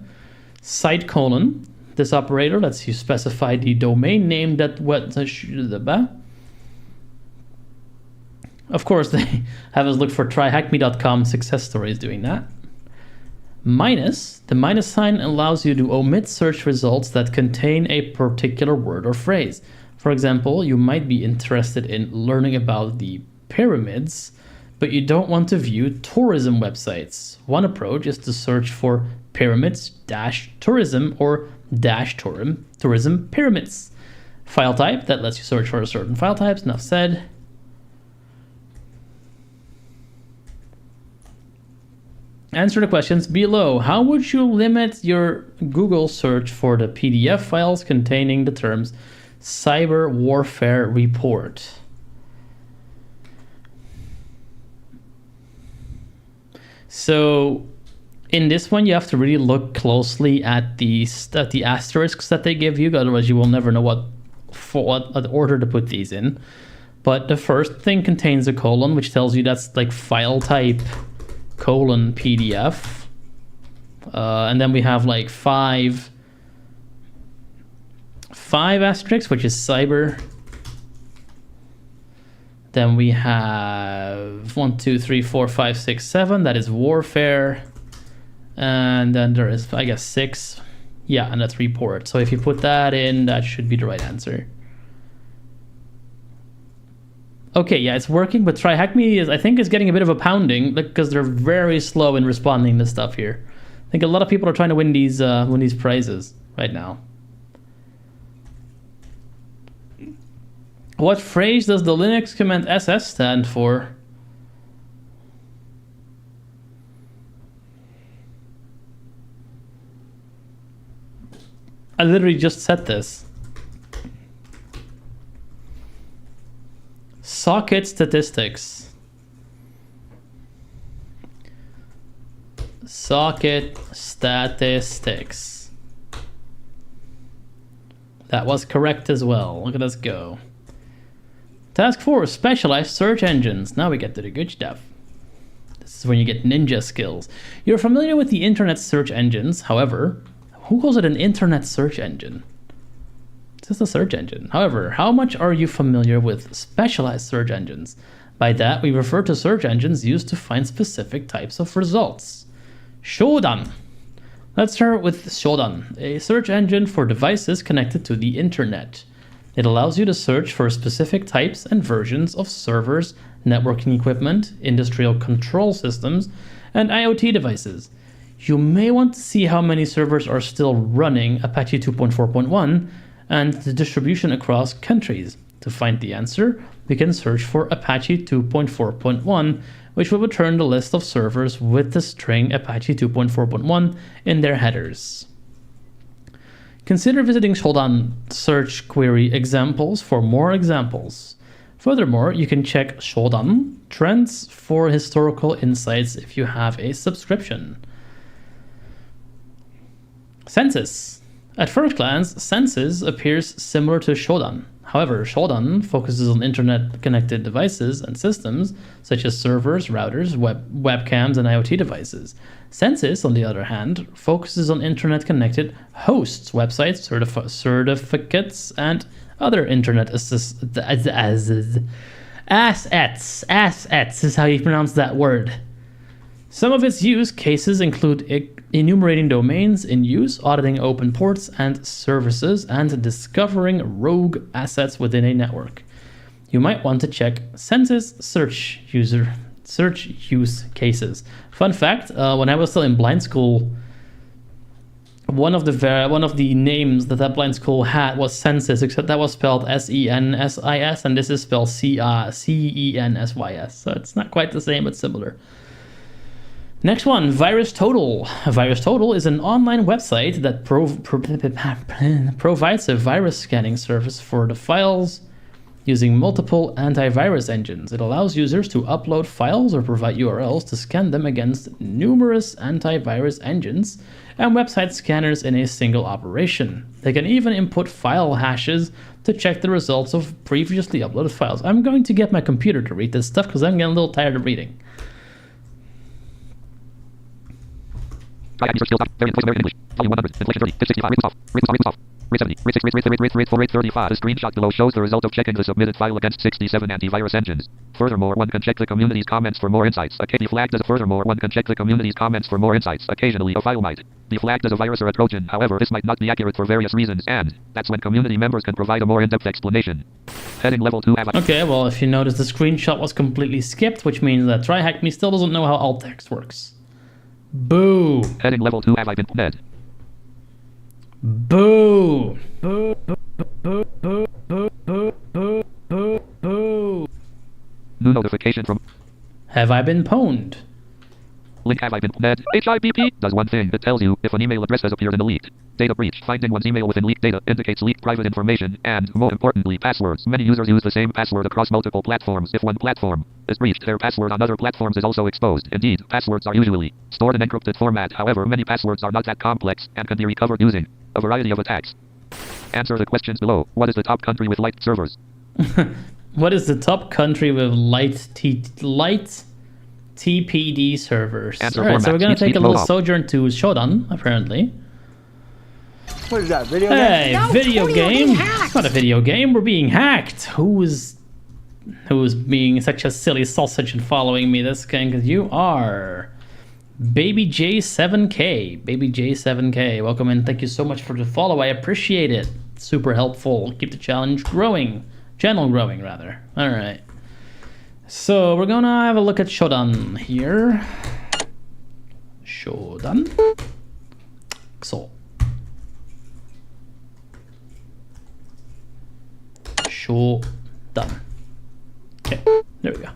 Site colon. This operator lets you specify the domain name that of course they have us look for TryHackMe.com success stories doing that. Minus. The minus sign allows you to omit search results that contain a particular word or phrase. For example, you might be interested in learning about the pyramids, but you don't want to view tourism websites. One approach is to search for pyramids-tourism or -tourism pyramids. File type, that lets you search for a certain file types. Enough said. Answer the questions below. How would you limit your Google search for the PDF files containing the terms cyber warfare report. So in this one, you have to really look closely at the asterisks that they give you, otherwise you will never know what order to put these in. But the first thing contains a colon, which tells you that's like file type colon PDF. And then we have like five asterisks, which is cyber. Then we have 1, 2, 3, 4, 5, 6, 7. That is warfare. And then there is, I guess, 6. Yeah, and that's report. So if you put that in, that should be the right answer. Okay, yeah, it's working, but TryHackMe I think is getting a bit of a pounding because they're very slow in responding to stuff here. I think a lot of people are trying to win these prizes right now. What phrase does the Linux command ss stand for? I literally just said this. Socket statistics. Socket statistics. That was correct as well. Look at us go. Task 4, specialized search engines. Now we get to the good stuff. This is when you get ninja skills. You're familiar with the internet search engines. However, who calls it an internet search engine? It's just a search engine. However, how much are you familiar with specialized search engines? By that, we refer to search engines used to find specific types of results. Shodan. Let's start with Shodan, a search engine for devices connected to the internet. It allows you to search for specific types and versions of servers, networking equipment, industrial control systems, and IoT devices. You may want to see how many servers are still running Apache 2.4.1 and the distribution across countries. To find the answer, we can search for Apache 2.4.1, which will return the list of servers with the string Apache 2.4.1 in their headers. Consider visiting Shodan search query examples for more examples. Furthermore, you can check Shodan trends for historical insights if you have a subscription. Census. At first glance, Census appears similar to Shodan. However, Shodan focuses on internet-connected devices and systems, such as servers, routers, webcams, and IoT devices. Census, on the other hand, focuses on internet-connected hosts, websites, certificates, and other internet assets is how you pronounce that word. Some of its use cases include enumerating domains in use, auditing open ports and services, and discovering rogue assets within a network. You might want to check Census search use cases. Fun fact: when I was still in blind school, one of the names that blind school had was Census, except that was spelled SENSIS, and this is spelled CENSYS. So it's not quite the same, but similar. Next one, VirusTotal. VirusTotal is an online website that provides a virus scanning service for the files using multiple antivirus engines. It allows users to upload files or provide URLs to scan them against numerous antivirus engines and website scanners in a single operation. They can even input file hashes to check the results of previously uploaded files. I'm going to get my computer to read this stuff because I'm getting a little tired of reading. TryHackMe search skills. Variant voice American English. Volume 100. Inflation 30. Disk 65. Written off. Written off. Rate 70. Rate 6. Rate 35. The screenshot below shows the result of checking the submitted file against 67 antivirus engines. Furthermore, one can check the community's comments for more insights. Occasionally, a file might be flagged as a virus or a Trojan. However, this might not be accurate for various reasons, and that's when community members can provide a more in-depth explanation. Heading level 2. Okay, well, if you notice, the screenshot was completely skipped, which means that TryHackMe still doesn't know how alt text works. Boo. Heading level 2. Have I been dead? Boo. Boo. Boo. Boo. Boo. Boo. Boo. Boo. Boo. New notification from. Have I been pwned? Link have I been net. HIPP does one thing. It tells you if an email address has appeared in a leaked data breach. Finding one's email within leaked data indicates leaked private information and, more importantly, passwords. Many users use the same password across multiple platforms. If one platform is breached, their password on other platforms is also exposed. Indeed, passwords are usually stored in encrypted format. However, many passwords are not that complex and can be recovered using a variety of attacks. Answer the questions below. What is the top country with light servers? What is the top country with light TPD servers? Answer All right, so format. we're going to take a Speech little mode off. sojourn to Shodan, apparently. What is that, video Hey, game? video game? It's not a video game. We're being hacked. Who's being such a silly sausage and following me this game? Because you are Baby J7K. Baby J7K. Welcome in. Thank you so much for the follow. I appreciate it. Super helpful. Keep the challenge growing. Channel growing, rather. All right. So we're going to have a look at Shodan here. Shodan. So. Shodan. Okay, there we go.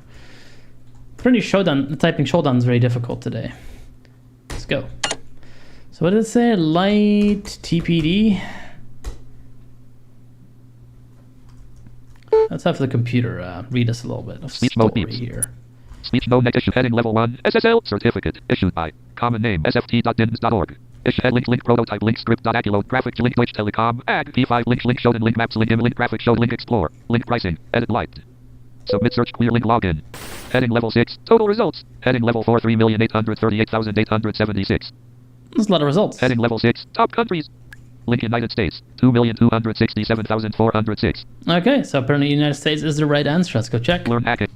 Apparently typing Shodan is very difficult today. Let's go. So what did it say? Light TPD. Let's have the computer read us a little bit of Speech mode story beeps. here. Speech mode net issue heading level 1 SSL certificate issued by common name sft.dins.org. Issue head link prototype link script.acculode graphic link Deutsche Telekom ag p5 link Shodan link maps link im link graphic show link explore link pricing edit light submit search clear link login heading level 6 total results heading level 4 3,838,876 There's a lot of results. heading level 6 top countries link United States 2,267,406 Okay, so apparently the United States is the right answer. Let's go check. learn hacking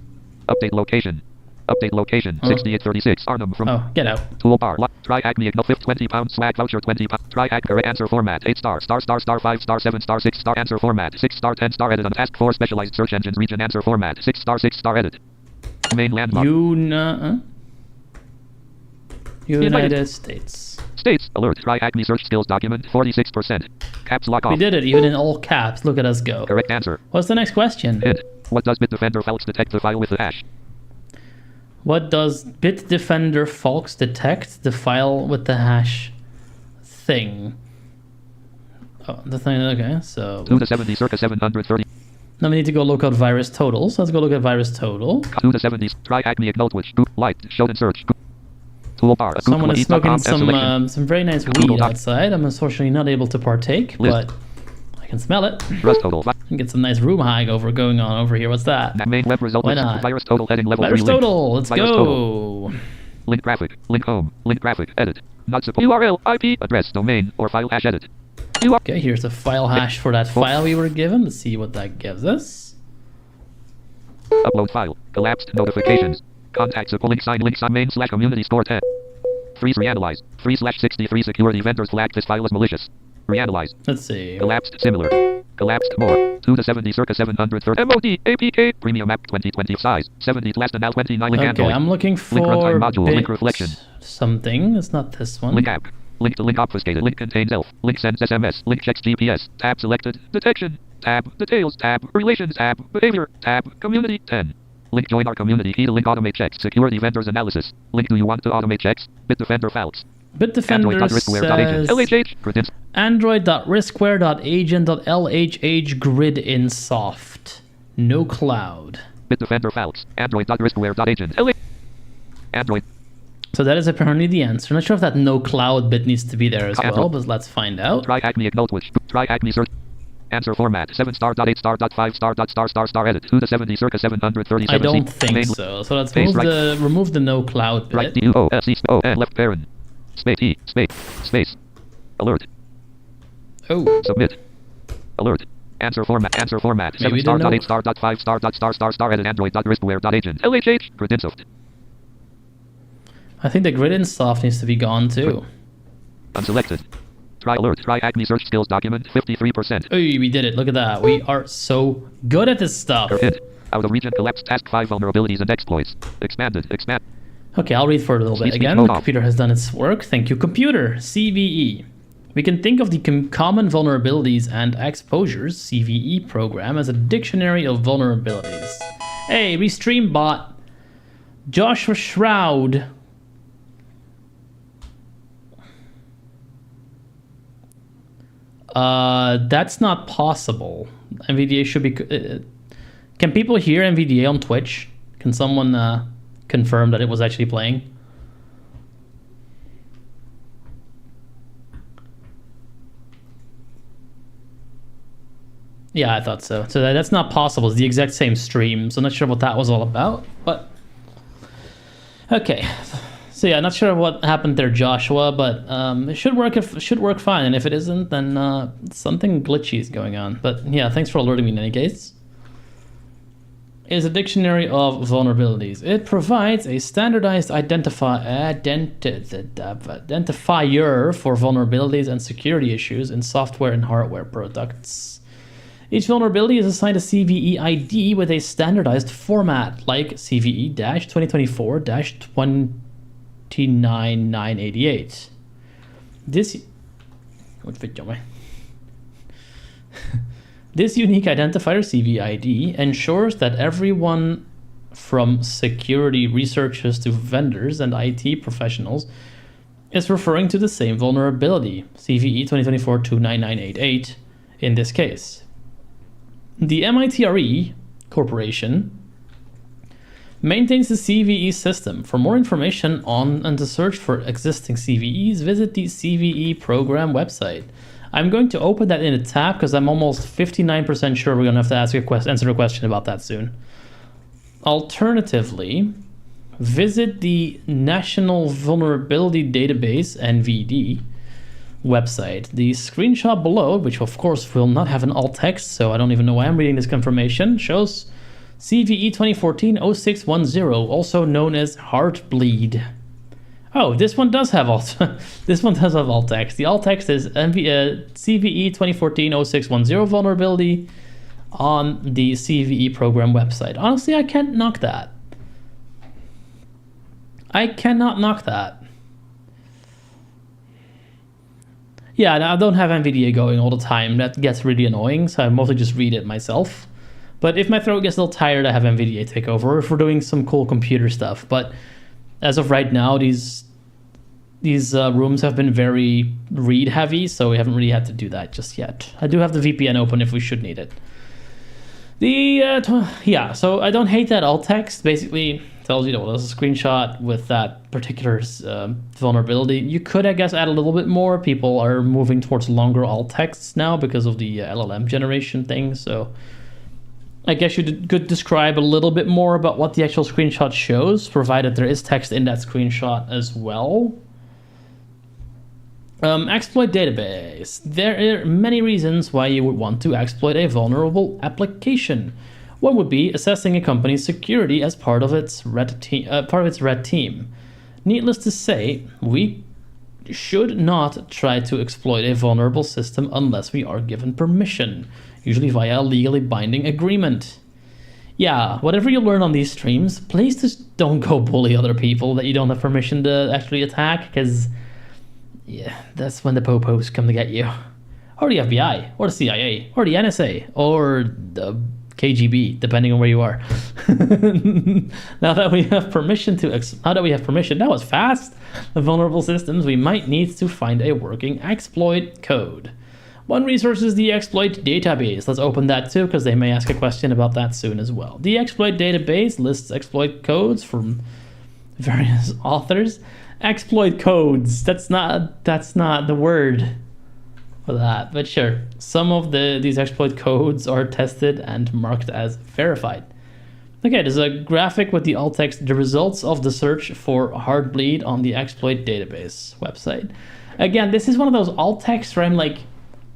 update location 6836 Arnhem from Oh, get out. toolbar TryHackMe ignore 20 pounds swag voucher 20 pounds TryHack answer format 8 star 5 star 7 star 6 star answer format 6 star 10 star edit on task 4 specialized search engines region answer format 6 star edit main landmark United States. states alert TryHackMe search skills document 46% caps lock off We did it, even in all caps. Look at us go. correct answer What's the next question? hint what does Bitdefender Falx detect the file with the hash What does Bitdefender Falx detect? The file with the hash thing. Oh, the thing, okay, so... 2 to 70 circa 730 Now we need to go look at virus totals. Let's go look at virus total. 2 to 70 TryHackMe ignore which light show and search toolbar Someone is smoking some very nice Google weed Doc. outside. I'm unfortunately not able to partake, List. but I can smell it. Rust total And get some nice room high going on over here. What's that? main web result Why not? virus total heading level Virus 3 link. total. Let's Virus go. total. Link graphic link home link graphic edit not support URL IP address domain or file hash edit Okay, here's the file hash for that file we were given. Let's see what that gives us. upload file collapsed notifications contact support link sign main / community score 10 freeze reanalyze 3/63 security vendors flagged this file as malicious reanalyze Let's see. collapsed similar collapsed more 2 to 70 circa 730 MOD APK premium app 2020 size 70 last and now 29 link Okay, Android I'm looking for link runtime module bit link reflection something. It's not this one. link app link to link obfuscated link contains ELF link sends SMS link checks GPS tab selected detection tab details tab relations tab behavior tab community 10 link join our community key to link automate checks security vendors analysis link do you want to automate checks Bitdefender Falx Bitdefender says LHH credentials Android.riskware.agent.lhh grid in soft. No cloud. Bitdefender Falx Android.riskware.agent Android So that is apparently the answer. Not sure if that no cloud bit needs to be there as well, Android. but let's find out. TryHackMe ignore which TryHackMe search answer format 7 star dot 8 star dot 5 star dot star edit 2 to 70 circa 737 I don't think so. So let's Space remove the no cloud right bit. left parent space E space alert Oh, submit alert answer format 7 Maybe star the dot no- 8 star dot 5 star dot star edit Android.riskware.agent LHH credentials I think the grid in soft needs to be gone too. unselected TryHackMe search skills document 53% Hey, we did it. Look at that. We are so good at this stuff. hit out of region collapsed task 5 vulnerabilities and exploits expand Okay, I'll read for a little bit Speech again. mode The off. computer has done its work. Thank you, computer. CVE. We can think of the common vulnerabilities and exposures CVE program as a dictionary of vulnerabilities. Hey, Restream bot. Joshua Shroud. That's not possible. NVDA should be... can people hear NVDA on Twitch? Can someone confirm that it was actually playing? Yeah, I thought so. So that's not possible. It's the exact same stream. So I'm not sure what that was all about, but... Okay. So yeah, not sure what happened there, Joshua, but it should work fine. And if it isn't, then something glitchy is going on. But yeah, thanks for alerting me in any case. Is a dictionary of vulnerabilities. It provides a standardized identifier for vulnerabilities and security issues in software and hardware products. Each vulnerability is assigned a CVE ID with a standardized format, like CVE-2024-29988. This unique identifier, CVE ID, ensures that everyone from security researchers to vendors and IT professionals is referring to the same vulnerability, CVE 2024-29988 in this case. The MITRE Corporation maintains the CVE system. For more information on and to search for existing CVEs, visit the CVE program website. I'm going to open that in a tab because I'm almost 59% sure we're going to have to answer a question about that soon. Alternatively, visit the National Vulnerability Database, NVD, website. The screenshot below, which of course will not have an alt text, so I don't even know why I'm reading this confirmation, shows CVE 2014-0610, also known as Heartbleed. Oh, this one does have alt. This one does have alt text. The alt text is CVE 2014-0610 vulnerability on the CVE program website. Honestly, I can't knock that. I cannot knock that. Yeah, I don't have NVDA going all the time. That gets really annoying, so I mostly just read it myself. But if my throat gets a little tired, I have NVDA take over, or if we're doing some cool computer stuff. But as of right now, these rooms have been very read heavy, so we haven't really had to do that just yet. I do have the VPN open if we should need it. Yeah, so I don't hate that alt text. Basically tells you, there's a screenshot with that particular vulnerability. You could, I guess, add a little bit more. People are moving towards longer alt texts now because of the LLM generation thing. So I guess you could describe a little bit more about what the actual screenshot shows, provided there is text in that screenshot as well. Exploit database. There are many reasons why you would want to exploit a vulnerable application. One would be assessing a company's security as part of its red team. Needless to say, we should not try to exploit a vulnerable system unless we are given permission, usually via a legally binding agreement. Yeah, whatever you learn on these streams, please just don't go bully other people that you don't have permission to actually attack, because yeah, that's when the popos come to get you. Or the FBI, or the CIA, or the NSA, or the KGB, depending on where you are. Now that we have permission, that was fast. The vulnerable systems, we might need to find a working exploit code. One resource is the exploit database. Let's open that too, because they may ask a question about that soon as well. The exploit database lists exploit codes from various authors. Exploit codes. That's not the word for that, but sure. Some of these exploit codes are tested and marked as verified. Okay, there's a graphic with the alt text, the results of the search for Heartbleed on the exploit database website. Again, this is one of those alt texts where I'm like,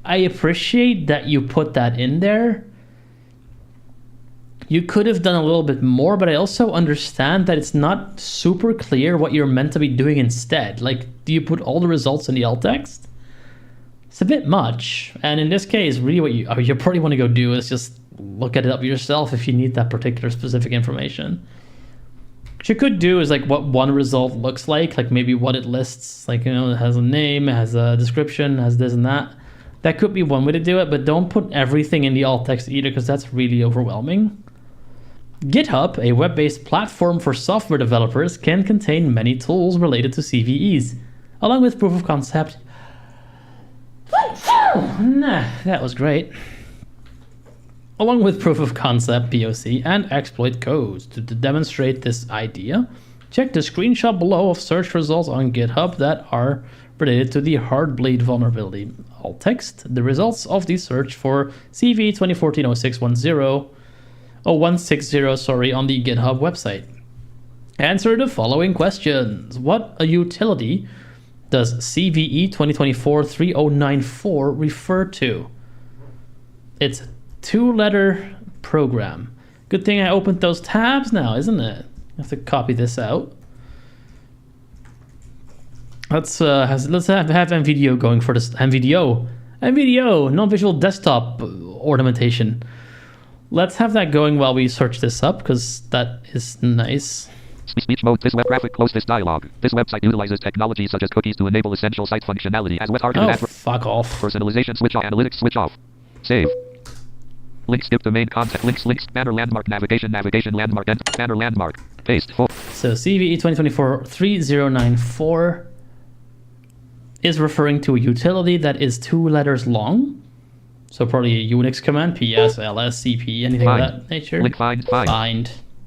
I appreciate that you put that in there. You could have done a little bit more, but I also understand that it's not super clear what you're meant to be doing instead. Like, do you put all the results in the alt text? It's a bit much. And in this case, really what you probably want to go do is just look it up yourself if you need that particular specific information. What you could do is like what one result looks like maybe what it lists, like, it has a name, it has a description, it has this and that. That could be one way to do it, but don't put everything in the alt text either, because that's really overwhelming. GitHub, a web-based platform for software developers, can contain many tools related to CVEs, along with proof of concept Well, nah, that was great. Along with proof of concept, POC, and exploit codes to demonstrate this idea, check the screenshot below of search results on GitHub that are related to the Heartbleed vulnerability. Alt text, the results of the search for CV 2014-0610, on the GitHub website. Answer the following questions. What a utility does CVE 2024-3094 refer to? It's a two-letter program. Good thing I opened those tabs now, isn't it? I have to copy this out. Let's have NVIDIA going for this. NVIDIA, non-visual desktop ornamentation. Let's have that going while we search this up, because that is nice. Speech mode. This web graphic. Close this dialog. This website utilizes technologies such as cookies to enable essential site functionality as with targeted fuck off. Personalization switch off. Analytics switch off. Save. Link skip to main content. Links banner landmark navigation landmark and banner landmark. Paste. Full. So CVE 2024-3094 is referring to a utility that is 2 letters long. So probably a Unix command, ps, ls, cp, anything of that nature. Link find.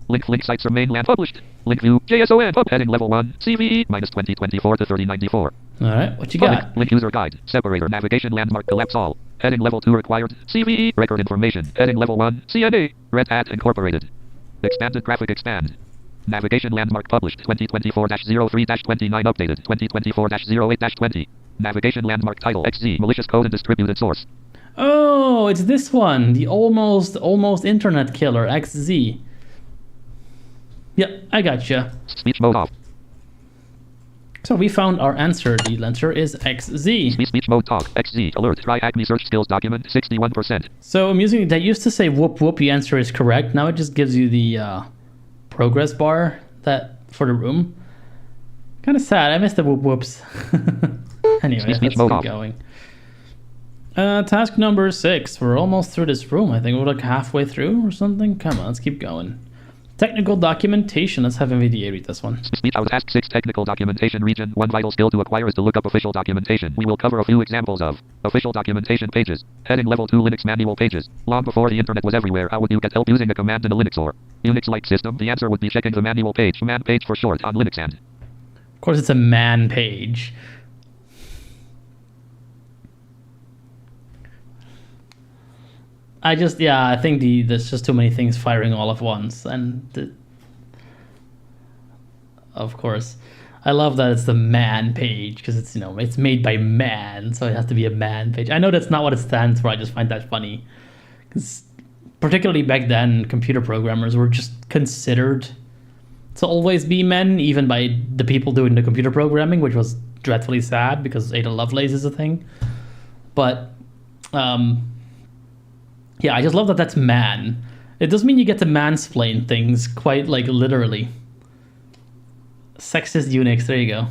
Link sites remain land published. Link view JSON pub heading level 1 CVE -2024 to 3094. All right, what you got? Link user guide separator navigation landmark collapse all heading level 2 required CVE record information heading level 1 CNA Red Hat Incorporated expanded graphic expand navigation landmark published 2024-03-29 updated 2024-08-20 navigation landmark title XZ malicious code and distributed source. Oh, it's this one, the almost internet killer XZ. Yep, I gotcha. Speech mode off. So we found our answer. The answer is XZ. Speech mode talk. XZ. Alert. TryHackMe search skills document 61%. So amusingly, that used to say whoop whoop, the answer is correct. Now it just gives you the progress bar that for the room. Kind of sad. I missed the whoop whoops. Anyway, let's keep going. Task number 6. We're almost through this room. I think we're like halfway through or something. Come on, let's keep going. Technical documentation. Let's have NVIDIA read this one. I was asked 6 technical documentation region. One vital skill to acquire is to look up official documentation. We will cover a few examples of official documentation pages. Heading level 2 Linux manual pages. Long before the internet was everywhere, how would you get help using a command in a Linux or Unix-like system? The answer would be checking the manual page, man page for short, on Linux and. Of course, it's a man page. I think there's just too many things firing all at once, and of course, I love that it's the man page because it's it's made by man, so it has to be a man page. I know that's not what it stands for. I just find that funny because particularly back then, computer programmers were just considered to always be men, even by the people doing the computer programming, which was dreadfully sad because Ada Lovelace is a thing. But yeah, I just love that that's man. It does mean you get to mansplain things quite like literally. Sexist Unix, there you go.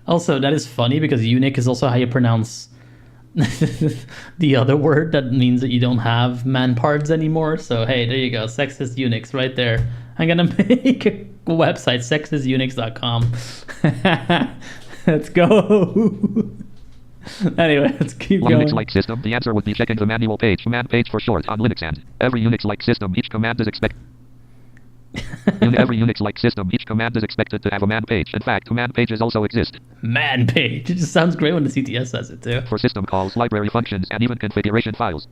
Also, that is funny because Unix is also how you pronounce the other word that means that you don't have man parts anymore. So hey, there you go, sexist Unix right there. I'm gonna make a website, sexistunix.com. Let's go. Anyway, let's keep going. Unix-like system. The answer would be checking the manual page, man page for short, on Linux and every Unix-like system. Each command is expected. Every Unix-like system, each command is expected to have a man page. In fact, command pages also exist. Man page. It just sounds great when the CTS says it too. For system calls, library functions, and even configuration files.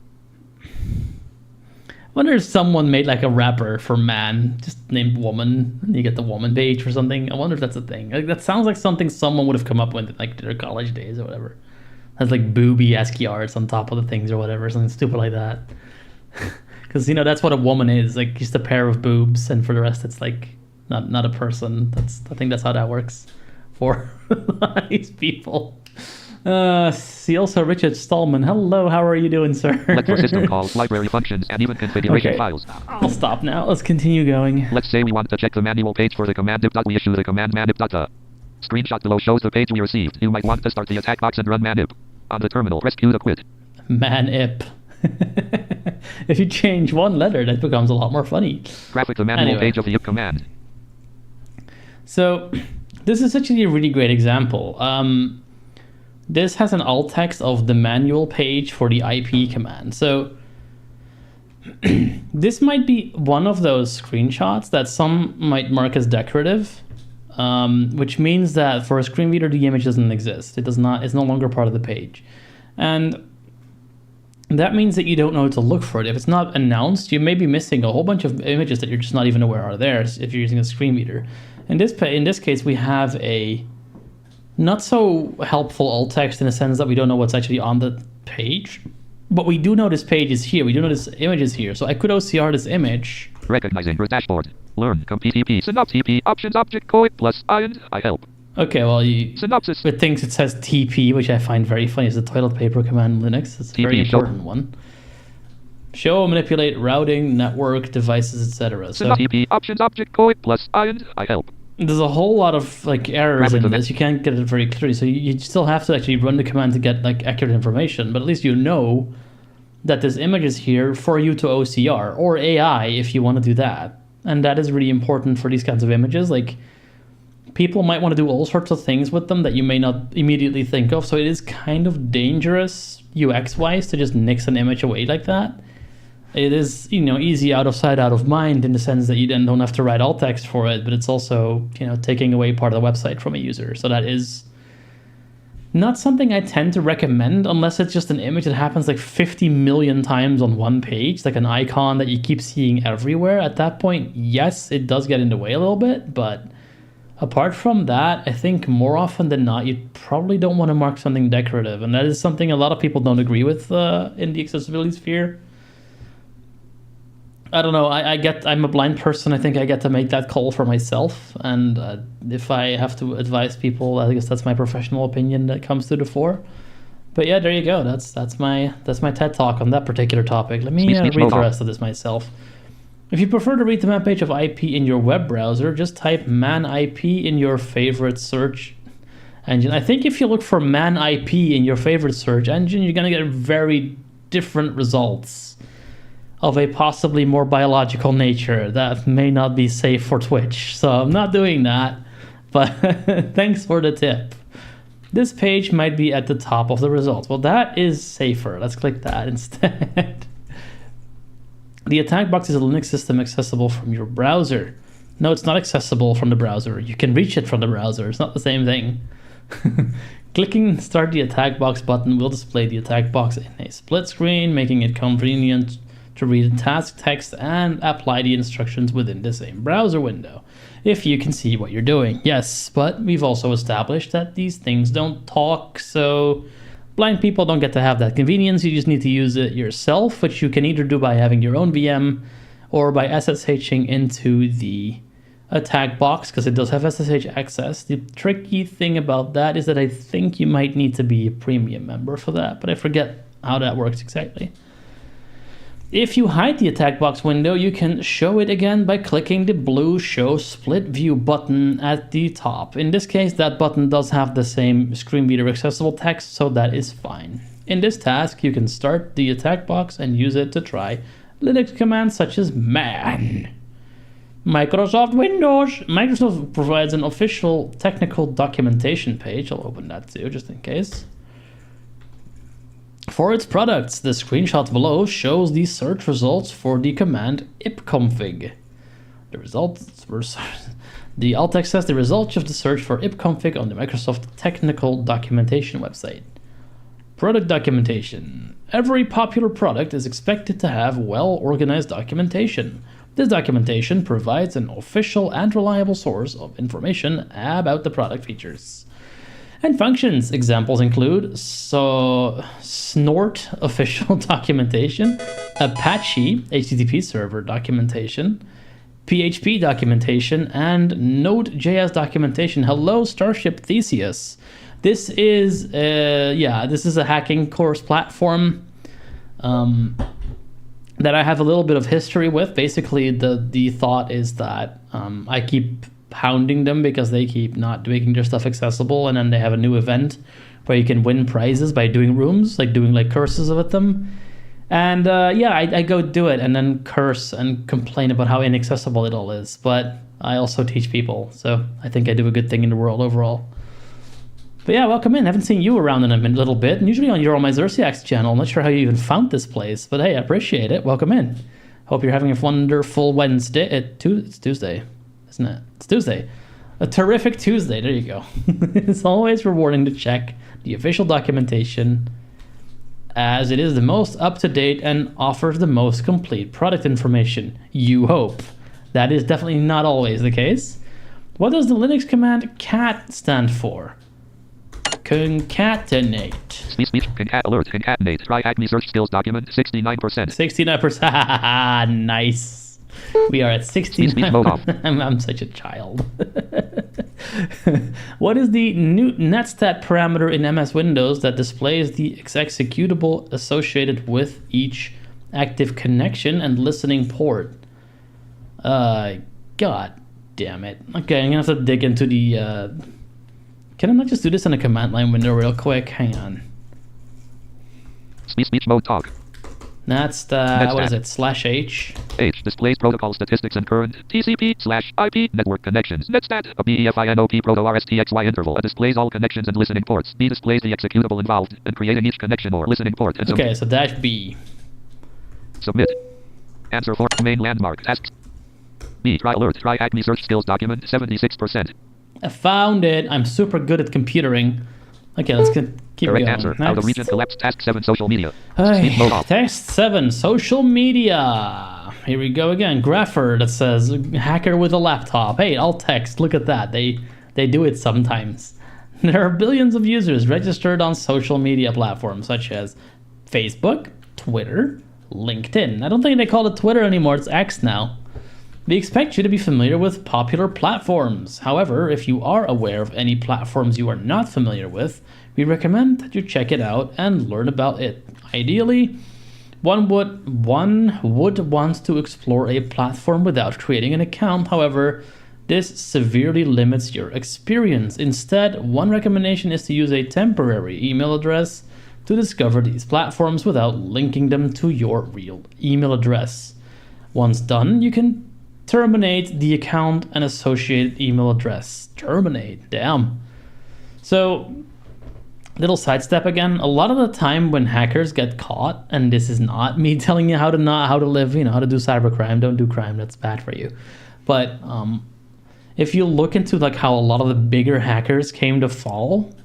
I wonder if someone made like a wrapper for man, just named woman, and you get the woman page or something. I wonder if that's a thing. Like, that sounds like something someone would have come up with in like their college days or whatever. Has like booby ASCII arts on top of the things or whatever, something stupid like that. Because that's what a woman is, like just a pair of boobs, and for the rest it's like not a person. I think that's how that works for these people. See also Richard Stallman. Hello, how are you doing, sir? Let's for system calls, library functions, and even configuration files. I'll stop now. Let's continue going. Let's say we want to check the manual page for the command dip. We issue the command manip. Screenshot below shows the page we received. You might want to start the attack box and run manip. On the terminal, press Q to quit. Manip. If you change one letter, that becomes a lot more funny. Graphic the manual page of the IP command. So, this is actually a really great example. this has an alt text of the manual page for the IP command. So this might be one of those screenshots that some might mark as decorative, which means that for a screen reader, the image doesn't exist. It does not. It's no longer part of the page, and that means that you don't know to look for it. If it's not announced, you may be missing a whole bunch of images that you're just not even aware are there if you're using a screen reader. In this case, we have a not so helpful alt text in the sense that we don't know what's actually on the page, but we do know this page is here. We do know this image is here. So I could OCR this image. Recognizing your dashboard. Learn. TP. Synopsis. TP. Options. Object. Code. Plus. I help. Okay, well, Synopsis. It thinks it says TP, which I find very funny. It's the toilet paper command in Linux. It's a very important one. Show, manipulate, routing, network, devices, etc. So TP. Options. Object. Code. Plus. I help. There's a whole lot of like errors in this. You can't get it very clearly. So you still have to actually run the command to get like accurate information. But at least you know that this image is here for you to OCR or AI if you want to do that. And that is really important for these kinds of images. Like, people might want to do all sorts of things with them that you may not immediately think of. So it is kind of dangerous UX-wise to just nix an image away like that. It is, easy out of sight, out of mind in the sense that you then don't have to write alt text for it, but it's also, taking away part of the website from a user. So that is not something I tend to recommend unless it's just an image that happens like 50 million times on one page, like an icon that you keep seeing everywhere. At that point, yes, it does get in the way a little bit, but apart from that, I think more often than not, you probably don't want to mark something decorative. And that is something a lot of people don't agree with in the accessibility sphere. I don't know. I'm a blind person. I think I get to make that call for myself. And if I have to advise people, I guess that's my professional opinion that comes to the fore. But yeah, there you go. That's my TED talk on that particular topic. Let me read the rest of this myself. If you prefer to read the map page of IP in your web browser, just type man IP in your favorite search engine. I think if you look for man IP in your favorite search engine, you're going to get very different results of a possibly more biological nature that may not be safe for Twitch. So I'm not doing that, but thanks for the tip. This page might be at the top of the results. Well, that is safer. Let's click that instead. The attack box is a Linux system accessible from your browser. No, it's not accessible from the browser. You can reach it from the browser. It's not the same thing. Clicking Start the Attack Box button will display the attack box in a split screen, making it convenient to read task text and apply the instructions within the same browser window, if you can see what you're doing. Yes, but we've also established that these things don't talk, so blind people don't get to have that convenience. You just need to use it yourself, which you can either do by having your own VM or by SSHing into the attack box, because it does have SSH access. The tricky thing about that is that I think you might need to be a premium member for that, but I forget how that works exactly. If you hide the attack box window, you can show it again by clicking the blue Show Split View button at the top. In this case, that button does have the same screen reader accessible text, so that is fine. In this task, you can start the attack box and use it to try Linux commands such as man. Microsoft Windows. Microsoft provides an official technical documentation page. I'll open that too, just in case. For its products, the screenshot below shows the search results for the command ipconfig. The alt text says the results of the search for ipconfig on the Microsoft technical documentation website. Product documentation. Every popular product is expected to have well-organized documentation. This documentation provides an official and reliable source of information about the product features and functions. Examples include Snort official documentation, Apache HTTP server documentation, PHP documentation, and Node.js documentation. Hello, Starship Theseus. This is a hacking course platform that I have a little bit of history with. Basically, the thought is that I keep hounding them because they keep not making their stuff accessible, and then they have a new event where you can win prizes by doing rooms, like doing like curses with them. And I go do it and then curse and complain about how inaccessible it all is. But I also teach people, so I think I do a good thing in the world overall. But yeah, welcome in. I haven't seen you around in a little bit. And usually on your My Xerxiax channel. I'm not sure how you even found this place, but hey, I appreciate it. Welcome in. Hope you're having a wonderful Wednesday. It's Tuesday, isn't it? It's Tuesday. A terrific Tuesday. There you go. It's always rewarding to check the official documentation, as it is the most up-to-date and offers the most complete product information. You hope. That is definitely not always the case. What does the Linux command cat stand for? Concatenate. Speech, concat, alert, concatenate. TryHackMe search skills document, 69%. 69%. Nice. We are at 69. Speech mode off. I'm such a child. What is the new netstat parameter in MS Windows that displays the executable associated with each active connection and listening port? God damn it. Okay, I'm gonna have to dig into the can I not just do this in a command line window real quick? Hang on. Speech mode talk. That's the what is it? /H. H displays protocol statistics and current TCP/IP network connections. Netstat a BEFINOP proto RSTXY interval. It displays all connections and listening ports. B displays the executable involved in creating each connection or listening port. And okay, so dash B. Submit. Answer for main landmark tasks. B try alert TryHackMe search skills document 76%. I found it. I'm super good at computering. Okay, let's keep Correct going. answer. Out of region collapse. Task 7 social media. Hey, Mode off. test 7 social media. Here we go again. Grapher that says hacker with a laptop. Hey, alt text. Look at that. They do it sometimes. There are billions of users registered on social media platforms such as Facebook, Twitter, LinkedIn. I don't think they call it Twitter anymore. It's X now. We expect you to be familiar with popular platforms. However, if you are aware of any platforms you are not familiar with, we recommend that you check it out and learn about it. Ideally, one would want to explore a platform without creating an account. However, this severely limits your experience. Instead, one recommendation is to use a temporary email address to discover these platforms without linking them to your real email address. Once done, you can terminate the account and associated email address. Terminate, damn. So, little sidestep again. A lot of the time when hackers get caught, and this is not me telling you how to live, how to do cybercrime. Don't do crime. That's bad for you. But if you look into like how a lot of the bigger hackers came to fall,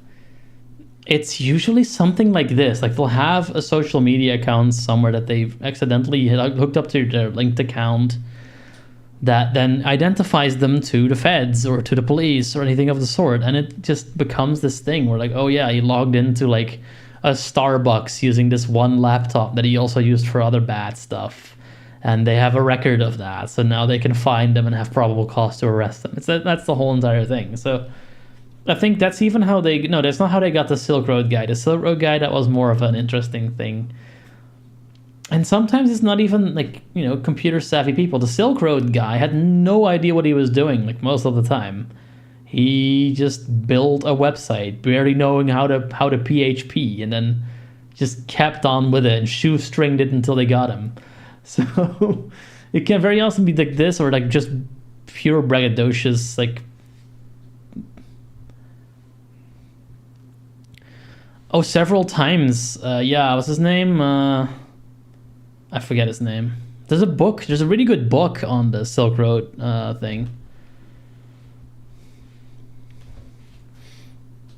it's usually something like this. Like they'll have a social media account somewhere that they've accidentally hooked up to their linked account, that then identifies them to the feds or to the police or anything of the sort, and it just becomes this thing where like, oh yeah, he logged into like a Starbucks using this one laptop that he also used for other bad stuff, and they have a record of that, so now they can find them and have probable cause to arrest them. That's the whole entire thing. So I think that's even how that's not how they got the Silk Road guy. The Silk Road guy, that was more of an interesting thing. And sometimes it's not even like, computer savvy people. The Silk Road guy had no idea what he was doing, like most of the time. He just built a website, barely knowing how to PHP, and then just kept on with it and shoestringed it until they got him. So it can very often be like this, or like just pure braggadocious, like. Oh, several times. What's his name? I forget his name. There's a really good book on the Silk Road thing.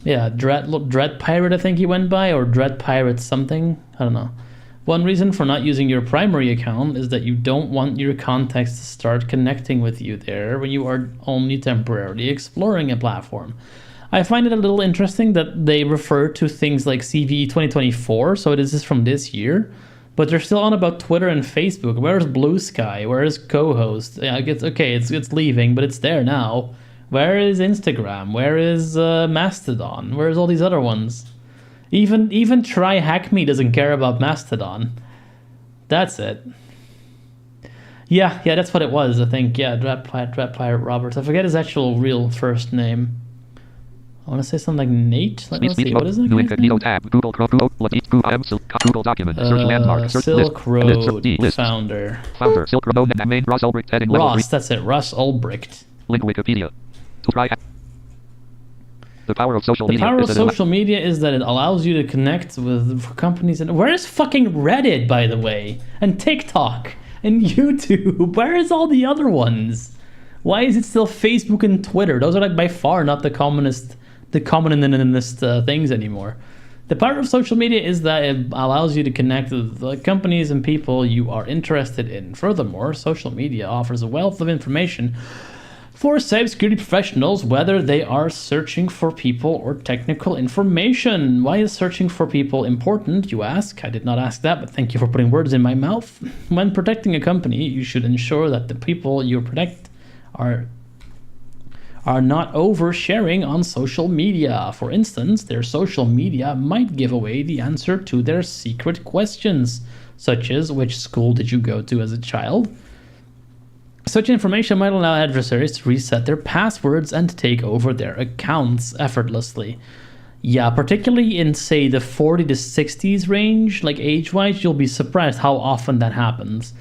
Yeah, Dread Pirate, I think he went by, or Dread Pirate something. I don't know. One reason for not using your primary account is that you don't want your contacts to start connecting with you there when you are only temporarily exploring a platform. I find it a little interesting that they refer to things like CVE 2024, so this is from this year. But they're still on about Twitter and Facebook. Where's Blue Sky? Where is Co-host? Yeah, it's leaving, but it's there now. Where is Instagram? Where is Mastodon? Where's all these other ones? Even TryHackMe doesn't care about Mastodon. That's it. Yeah, that's what it was, I think. Yeah, Dread Pirate Roberts. I forget his actual real first name. I want to say something like Nate. Let's see, what is that? Incognito tab. Google Chrome. Google document. Search landmark. Search Silk Road list. founder. Silk Road name. Ross Ulbricht heading level 3. That's it. Russ Ulbricht. Link Wikipedia. To try. The power of social The media. power of is that it social media is that it allows you to connect with companies. And where is fucking Reddit, by the way? And TikTok and YouTube? Where is all the other ones? Why is it still Facebook and Twitter? Those are like by far not the commonest things anymore. The power of social media is that it allows you to connect with the companies and people you are interested in. Furthermore, social media offers a wealth of information for cybersecurity professionals, whether they are searching for people or technical information. Why is searching for people important, you ask? I did not ask that, but thank you for putting words in my mouth. When protecting a company, you should ensure that the people you protect are not oversharing on social media. For instance, their social media might give away the answer to their secret questions, such as which school did you go to as a child? Such information might allow adversaries to reset their passwords and take over their accounts effortlessly. Yeah, particularly in, say, the 40 to 60s range, like age-wise, you'll be surprised how often that happens.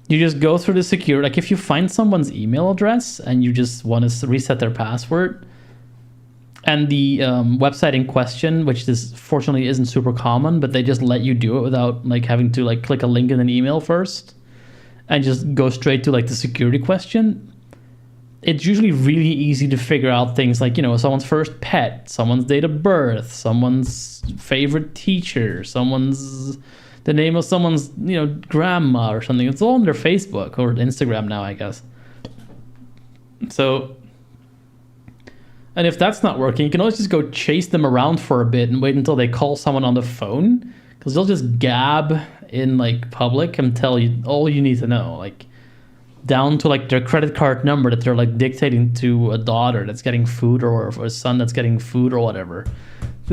You just go through the security, like if you find someone's email address and you just want to reset their password, and the website in question, which this fortunately isn't super common, but they just let you do it without like having to like click a link in an email first and just go straight to like the security question. It's usually really easy to figure out things like, you know, someone's first pet, someone's date of birth, someone's favorite teacher, the name of someone's, you know, grandma or something. It's all on their Facebook or Instagram now, I guess. So, and if that's not working, you can always just go chase them around for a bit and wait until they call someone on the phone, because they'll just gab in like public and tell you all you need to know, like down to like their credit card number that they're like dictating to a daughter that's getting food or a son that's getting food or whatever.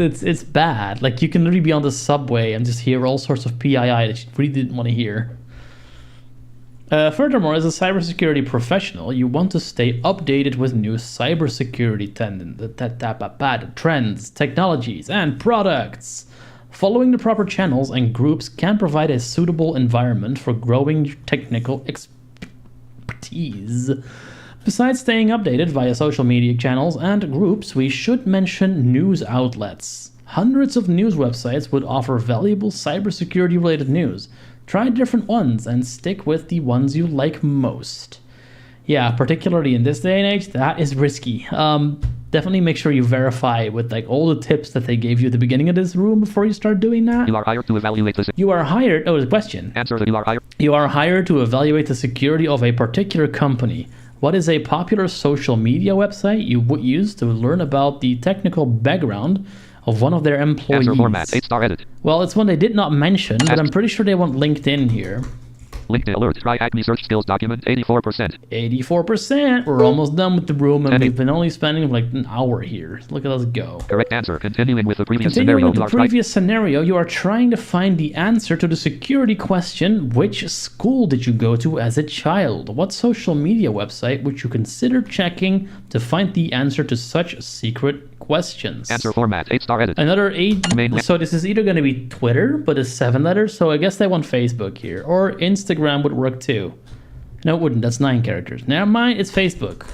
It's bad. Like you can really be on the subway and just hear all sorts of PII that you really didn't want to hear. Furthermore, as a cybersecurity professional, you want to stay updated with new cybersecurity trends, technologies, and products. Following the proper channels and groups can provide a suitable environment for growing technical expertise. Besides staying updated via social media channels and groups, we should mention news outlets. Hundreds of news websites would offer valuable cybersecurity-related news. Try different ones and stick with the ones you like most. Yeah, particularly in this day and age, that is risky. Definitely make sure you verify with like all the tips that they gave you at the beginning of this room before you start doing that. You are hired to evaluate this. You are hired. Oh, the question. Answer that you are hired. You are hired to evaluate the security of a particular company. What is a popular social media website you would use to learn about the technical background of one of their employees? Answer format, 8-star edit. Well, it's one they did not mention, but I'm pretty sure they want LinkedIn here. LinkedIn alert. TryHackMe search skills document 84%. 84%. We're almost done with the room, and we've been only spending like an hour here. Look at us go. Correct answer. Continuing with the previous Continuing scenario. with the previous scenario, you are trying to find the answer to the security question: which school did you go to as a child? What social media website would you consider checking to find the answer to such secret questions? Answer format, 8-star edit. Another 8. So this is either going to be Twitter, but it's 7 letters. So I guess they want Facebook here, or Instagram would work too. No, it wouldn't. That's 9 characters. Never mind. It's Facebook.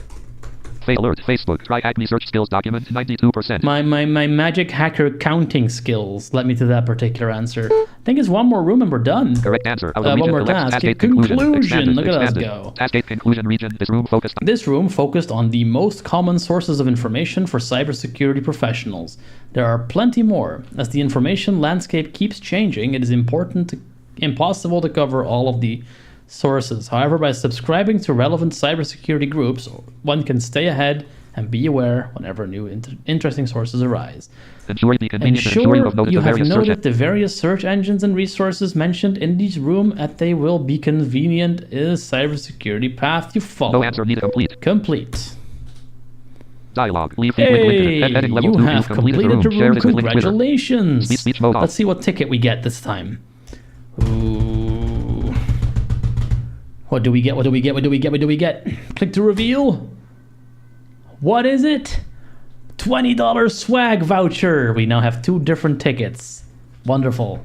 Alert. Facebook. TryHackMe search skills document 92%. My magic hacker counting skills led me to that particular answer. I think it's one more room and we're done. Correct answer. One more task. Conclusion. Look at us go. Task 8 conclusion region. This room focused on the most common sources of information for cybersecurity professionals. There are plenty more. As the information landscape keeps changing, it is impossible to cover all of the sources. However, by subscribing to relevant cybersecurity groups, one can stay ahead and be aware whenever new interesting sources arise. Ensure you have noted the various search engines and resources mentioned in this room, and they will be convenient in a cybersecurity path you follow. No answer needed. Complete. Dialogue. Leave hey, you have completed the room. Congratulations. Speech mode off. Let's see what ticket we get this time. Ooh. What do we get? Click to reveal. What is it? $20 swag voucher. We now have 2 different tickets. Wonderful.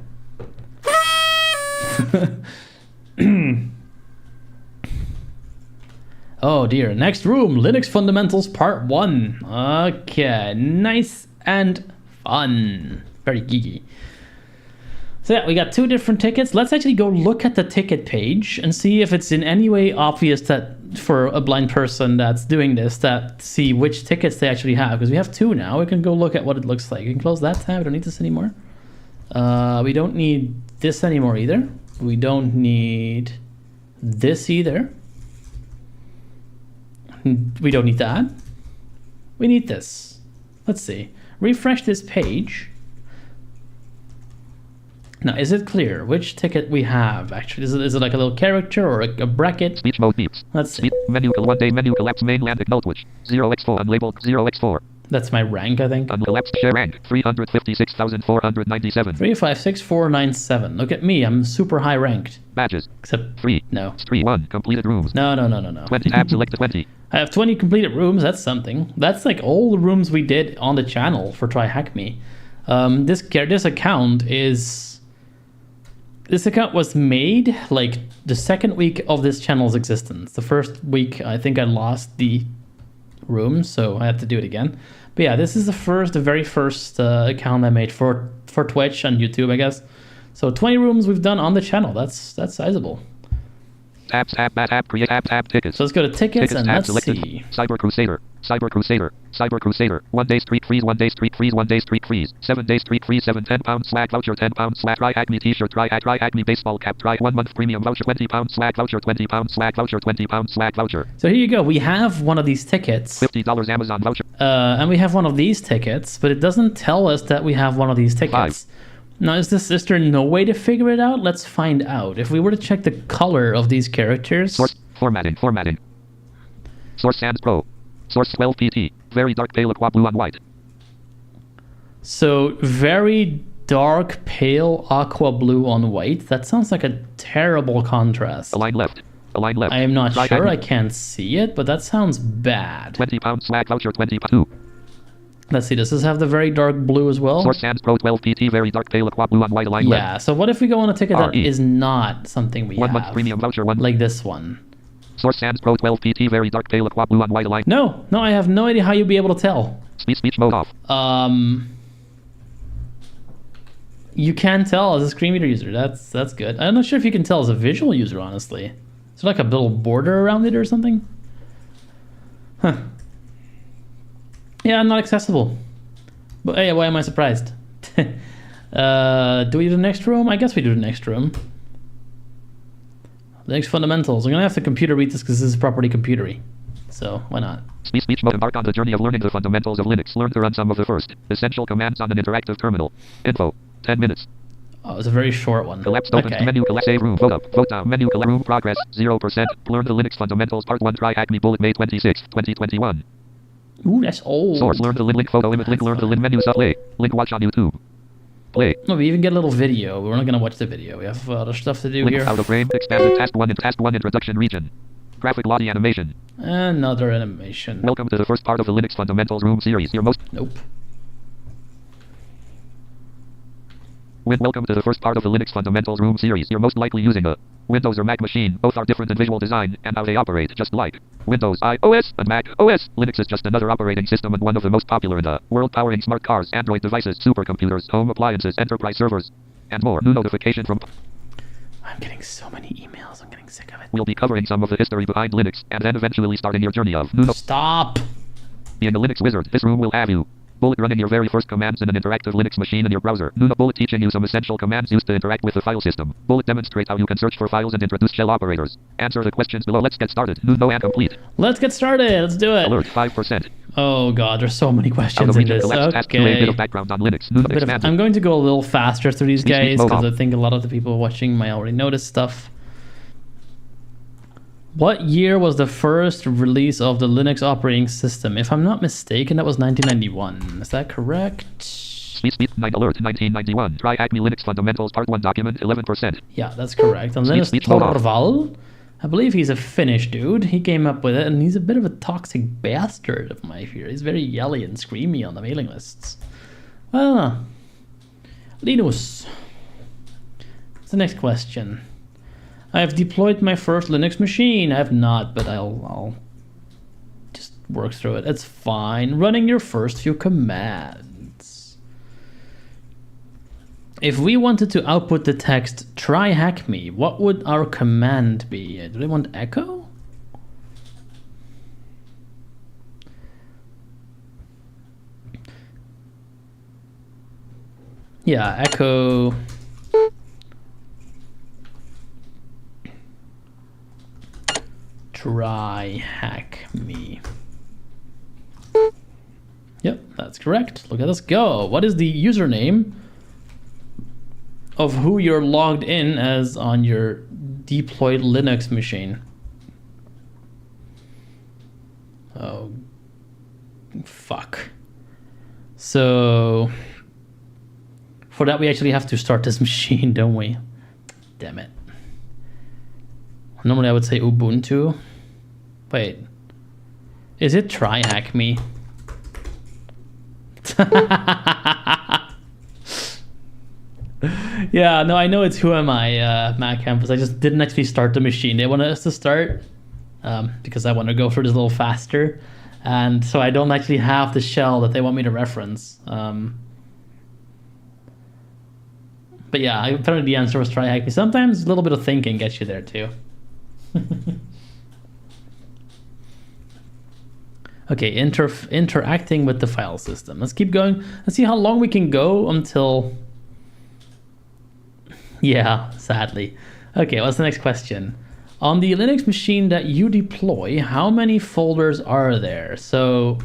Oh dear. Next room, Linux Fundamentals Part 1. Okay, nice and fun. Very geeky. So yeah, we got 2 different tickets. Let's actually go look at the ticket page and see if it's in any way obvious that for a blind person that's doing this, that see which tickets they actually have. Because we have 2 now. We can go look at what it looks like. We can close that tab. We don't need this anymore. We don't need this anymore either. We don't need this either. We don't need that. We need this. Let's see. Refresh this page. Now, is it clear which ticket we have, actually? Is it like a little character or a bracket? Speech mode beeps. Let's see. Menu, 1 day menu collapse mainland acknowledge. 0x4 unlabeled 0x4. That's my rank, I think. Unlabeled share rank 356,497. 356,497. Look at me, I'm super high ranked. Badges. Except 3. no. 3 1 completed rooms. No. 20 tab select 20. I have 20 completed rooms. That's something. That's like all the rooms we did on the channel for TryHackMe. This account was made like the second week of this channel's existence. The first week, I think I lost the room, so I had to do it again. But yeah, this is the very first account I made for Twitch and YouTube, I guess. So 20 rooms we've done on the channel. That's sizable. Tab, create tab, tickets. So let's go to tickets and let's see. Cyber Crusader. 1 day streak freeze, 1 day streak freeze, 1 day streak freeze. 7 day streak freeze, 7 £10 swag voucher, £10 swag TryHackMe t-shirt, TryHackMe baseball cap, try 1 month premium voucher, £20 swag voucher, £20 swag voucher, £20 swag voucher. So here you go. We have one of these tickets. $50 Amazon voucher. And we have one of these tickets, but it doesn't tell us that we have one of these tickets. 5. Now, is there no way to figure it out? Let's find out. If we were to check the color of these characters. Source, formatting. Source Sans Pro. Source 12 PT. Very dark pale aqua blue on white. So, very dark pale aqua blue on white. That sounds like a terrible contrast. Align left. I am not sure. I can't see it, but that sounds bad. £20 swag voucher, 22. Let's see, does this have the very dark blue as well? Source Sans Pro 12 PT, very dark pale aqua blue on white, align left. Yeah, so what if we go on a ticket that is not something we 1 have? month premium voucher, 1. Like this one. Source Sans Pro 12 PT, very dark pale aqua blue on white, align. No, I have no idea how you'd be able to tell. Speech mode off. You can tell as a screen reader user. That's good. I'm not sure if you can tell as a visual user, honestly. Is there like a little border around it or something? Huh. Yeah, not accessible. But hey, why am I surprised? Do we do the next room? I guess we do the next room. Linux fundamentals. I'm gonna have to computer read this because this is properly computery. So why not? Speech mode. Embark on the journey of learning the fundamentals of Linux. Learn to run some of the first essential commands on an interactive terminal. Info. 10 minutes. Oh, it's a very short one. Collapsed opens menu, collapse, save room, vote up, vote down, menu, room progress, 0%. Learn the Linux fundamentals, part 1, TryHackMe, bullet, May 26, 2021. Ooh, that's old. Source, learn the link, photo, image, link, learn the menu, play. Link, watch on YouTube. Play. Oh, we even get a little video. We're not going to watch the video. We have other stuff to do link here. Out of frame, expanded, task 1 introduction region. Graphic Lottie animation. Another animation. Welcome to the first part of the Linux fundamentals room series. Your most... Nope. Welcome to the first part of the Linux fundamentals room series. You're most likely using a Windows or Mac machine. Both are different in visual design and how they operate, just like Windows iOS and Mac OS. Linux is just another operating system and one of the most popular in the world, powering smart cars, Android devices, supercomputers, home appliances, enterprise servers, and more. New notification from... I'm getting so many emails. I'm getting sick of it. We'll be covering some of the history behind Linux and then eventually starting your journey of... Stop! Being a Linux wizard, this room will have you Bullet running your very first commands in an interactive Linux machine in your browser. Nuna Bullet teaching you some essential commands used to interact with the file system. Bullet demonstrate how you can search for files and introduce shell operators. Answer the questions below. Let's get started. No and complete. Let's get started. Let's do it. Alert 5%. Oh god, there's so many questions in this. Okay. A bit of background on Linux. Nuna I'm going to go a little faster through these guys because I think a lot of the people watching might already know this stuff. What year was the first release of the Linux operating system? If I'm not mistaken, that was 1991. Is that correct? Speed alert 1991. TryHackMe Linux Fundamentals Part 1 document 11%. Yeah, that's correct. And Linus Torvald, I believe he's a Finnish dude. He came up with it, and he's a bit of a toxic bastard of my fear. He's very yelly and screamy on the mailing lists. Linus. What's the next question? I have deployed my first Linux machine. I have not, but I'll work through it. It's fine. Running your first few commands. If we wanted to output the text TryHackMe, what would our command be? Do they want echo? Yeah, echo. TryHackMe. Yep, that's correct. Look at us go. What is the username of who you're logged in as on your deployed Linux machine? Oh, fuck. So for that, we actually have to start this machine, don't we? Damn it. Normally I would say Ubuntu. Wait. Is it TryHackMe? Yeah, no, I know it's who am I, Mac Campus. I just didn't actually start the machine. They wanted us to start because I want to go through this a little faster. And so I don't actually have the shell that they want me to reference. But yeah, apparently the answer was TryHackMe. Sometimes a little bit of thinking gets you there too. Okay, interacting with the file system. Let's keep going. Let's see how long we can go until... Yeah, sadly. Okay, what's the next question? On the Linux machine that you deploy, how many folders are there? So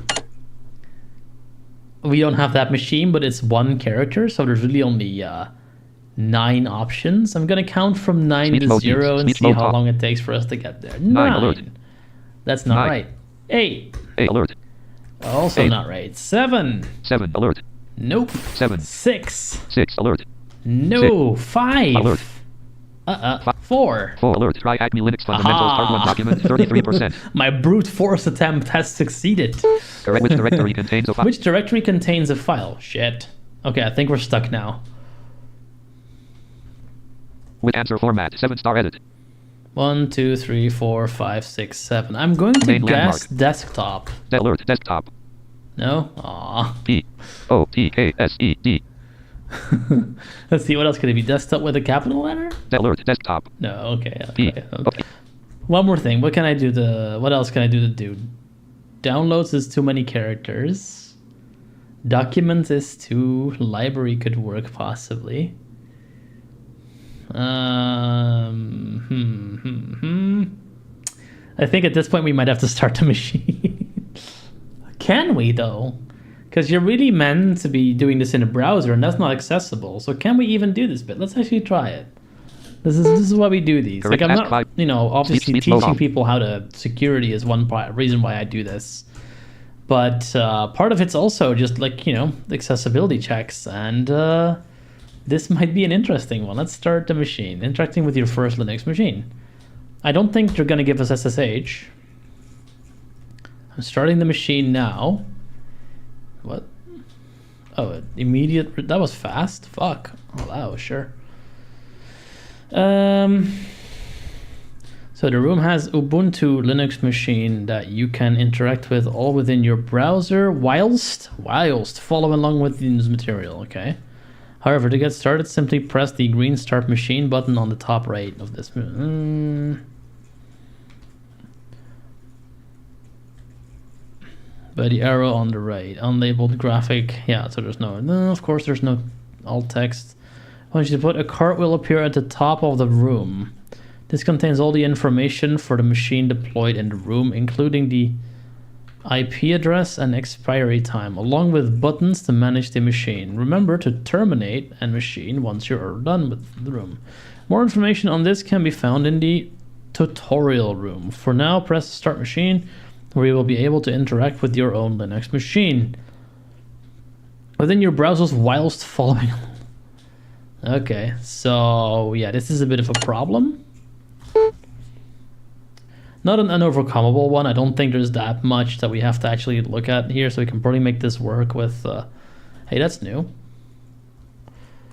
we don't have that machine, but it's one character, so there's really only 9 options. I'm gonna count from 9 to 0 and see how long it takes for us to get there. 9. That's not right. 8. 8 alert. Also 8. not right. 7. 7 alert. Nope. 7. 6. 6 alert. No. 6. 5. Alert. 4. 4 alert. TryHackMe Linux Fundamentals Part 1 document 33%. My brute force attempt has succeeded. Which directory contains a file? Which directory contains a file? Shit. Okay, I think we're stuck now. With answer format 7-star edit. 1, 2, 3, 4, 5, 6, 7. I'm going to Main guess landmark. desktop. Alert desktop. No? Aww. P-O-T-K-S-E-D. Let's see, what else could it be? Desktop with a capital letter? Alert desktop. No, okay. P. Okay. One more thing. What can I do to... What else can I do to do? Downloads is too many characters. Documents is too... Library could work, possibly. I think at this point we might have to start the machine. Can we though? Because you're really meant to be doing this in a browser and that's not accessible. So can we even do this bit? Let's actually try it. This is why we do these. Like I'm not, obviously teaching people how to security is one reason why I do this. But part of it's also just like, accessibility checks and this might be an interesting one. Let's start the machine. Interacting with your first Linux machine. I don't think they're going to give us SSH. I'm starting the machine now. What? Oh, immediate... That was fast. Fuck. Oh, wow, sure. So the room has Ubuntu Linux machine that you can interact with all within your browser whilst following along with the news material. Okay. However, to get started, simply press the green Start Machine button on the top right of this. By the arrow on the right, unlabeled graphic. Yeah, so there's no, of course there's no alt text. Once you put a cart will appear at the top of the room. This contains all the information for the machine deployed in the room, including the IP address and expiry time, along with buttons to manage the machine. Remember to terminate a machine once you are done with the room. More information on this can be found in the tutorial room. For now, press Start Machine, where you will be able to interact with your own Linux machine within your browsers whilst following. Okay, so yeah, this is a bit of a problem. Not an unovercomable one. I don't think there's that much that we have to actually look at here, so we can probably make this work with... hey, that's new.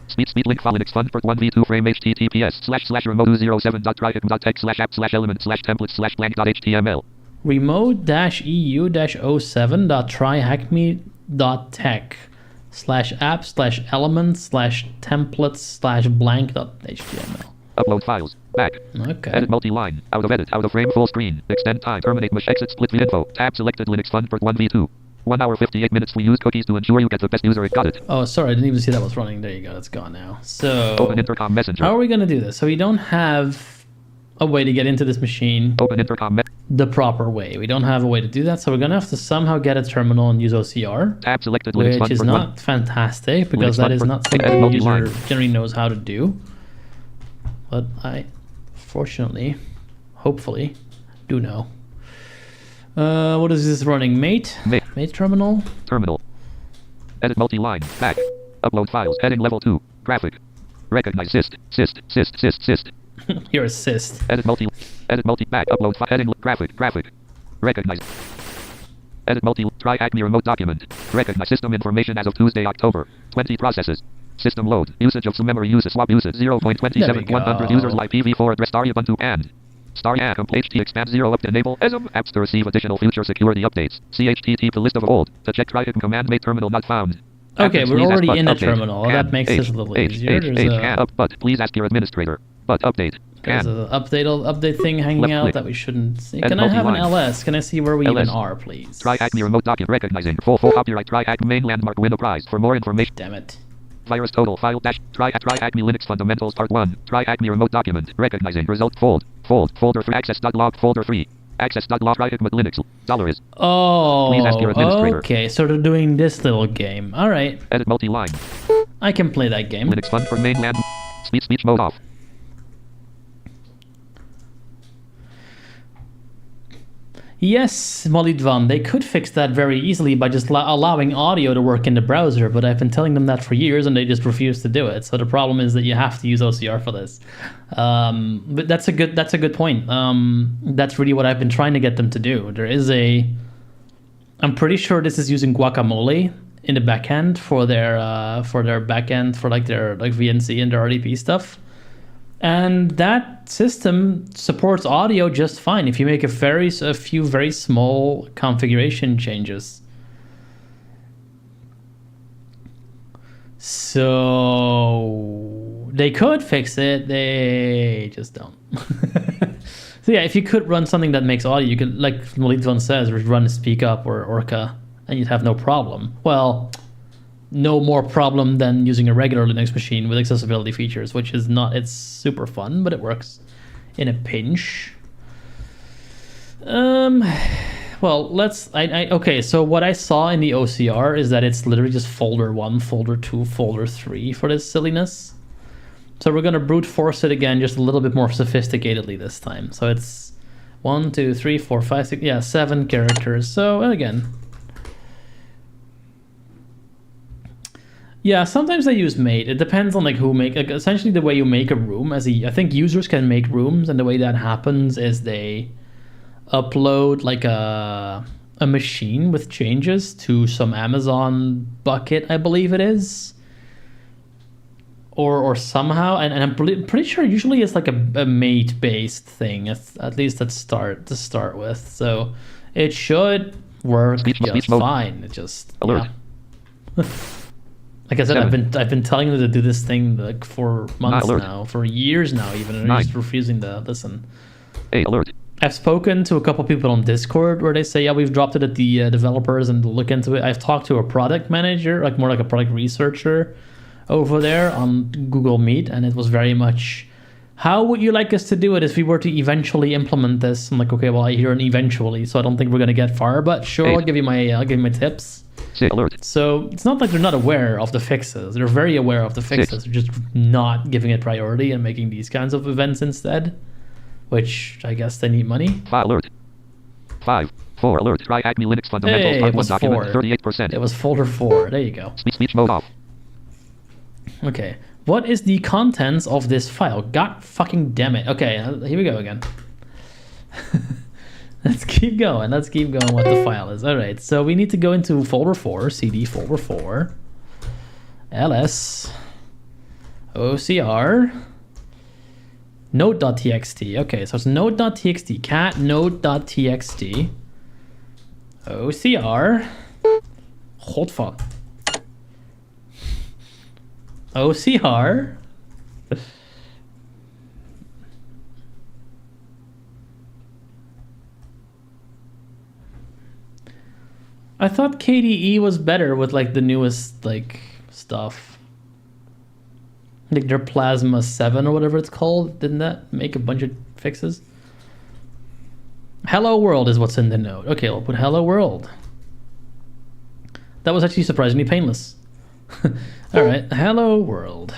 Speed link file Linux fund for 1v2 frame https //remote07.tryhackme.txt/app/element/template/blank.html. remote-eu-07.tryhackme.tech/app/elements/templates/blank.html. Upload files. Back. Okay. Edit multi-line. Out of edit. Out of frame full screen. Extend time. Terminate mesh exit split info. Tab selected Linux Fund for 1v2. 1 hour 58 minutes. We use cookies to ensure you get the best user. Got it. Oh, sorry, I didn't even see that was running. There you go, it's gone now. So Open intercom messenger. how are we gonna do this? So we don't have a way to get into this machine Open intercom the proper way. We don't have a way to do that, so we're gonna have to somehow get a terminal and use OCR, Tab selected Linux which Fund is for not fantastic because Linux that Fund is for- not Edit something the multi-line. user generally knows how to do. But I, fortunately, hopefully, do know. What is this running? Mate terminal. Terminal. Edit multi-line. Back. Upload files. Heading level 2. Graphic. Recognize syst. Your assist. Edit multi. Back. Upload file. Heading graphic. Recognize. Edit multi. TryHackMe remote document. Recognize system information as of Tuesday, October. 20 processes. System load. Usage of some memory usage. Swap usage. 0.27 users. IPv4 address. Star Ubuntu and. Star HT expand 0 up to enable ESM apps to receive additional future security updates. CHTT to list of old. To check TryHackMe command mate terminal not found. Okay, we're already in the update. terminal. That makes this a little easier. But please ask your administrator. But update. There's an update thing hanging Left out click. that we shouldn't see. Edit Can I have an multi-line. LS? Can I see where we even LS. are, please? TryHackMe remote document recognizing full copyright TryHackMe main landmark win a prize. For more information. Damn it. Virus total file dash TryHackMe Linux fundamentals part 1. TryHackMe remote document recognizing result folder 3 access.log folder 3 access.log TryHackMe Linux dollar is. Please ask your Oh, administrator. okay. So they're doing this little game. All right, Edit multi-line. I can play that game. Linux fund for mainland. Speech mode off. Yes, Molidvan, they could fix that very easily by just allowing audio to work in the browser, but I've been telling them that for years and they just refuse to do it. So the problem is that you have to use OCR for this. But that's a good point. That's really what I've been trying to get them to do. I'm pretty sure this is using Guacamole in the backend for their backend for their VNC and their RDP stuff. And that system supports audio just fine if you make a few very small configuration changes. So they could fix it, they just don't. So yeah, if you could run something that makes audio, you could, like Molitvan says, run Speak Up or Orca, and you'd have no problem. Well, no more problem than using a regular Linux machine with accessibility features, which is not, it's super fun, but it works in a pinch. Well, okay, so what I saw in the OCR is that it's literally just folder 1, folder 2, folder 3 for this silliness. So we're going to brute force it again, just a little bit more sophisticatedly this time. So it's 1, 2, 3, 4, 5, 6, 7 characters. So again, yeah, sometimes I use mate. It depends on essentially the way you make a room. I think users can make rooms, and the way that happens is they upload a machine with changes to some Amazon bucket, I believe it is, or somehow, and I'm pretty sure usually it's like a mate based thing, at least to start with. So it should work just fine. It just alert. Yeah. Like I said, I've been telling them to do this thing for months now, for years now even, and they're just refusing to listen. Hey, alert. I've spoken to a couple people on Discord where they say, yeah, we've dropped it at the developers and look into it. I've talked to a product manager, more like a product researcher over there on Google Meet, and it was very much, how would you like us to do it if we were to eventually implement this? I'm like, okay, well, I hear an eventually, so I don't think we're going to get far, but sure, I'll give you my tips. Alert. So it's not like they're not aware of the fixes. They're very aware of the fixes. They're just not giving it priority and making these kinds of events instead, which I guess they need money. Alert. 5. 4 alert. TryHackMe Linux fundamentals part 1 document 38%. It was folder 4. There you go. Speech mode off. Okay. What is the contents of this file? God fucking damn it. Okay, here we go again. Let's keep going what the file is. All right, so we need to go into folder 4, CD folder 4, ls, OCR, Node.txt. Okay, so it's node.txt, cat node.txt, OCR, godver, OCR, I thought KDE was better with like the newest like stuff. Like their Plasma 7 or whatever it's called. Didn't that make a bunch of fixes? Hello world is what's in the node. Okay, I'll put hello world. That was actually surprisingly painless. All right, hello world.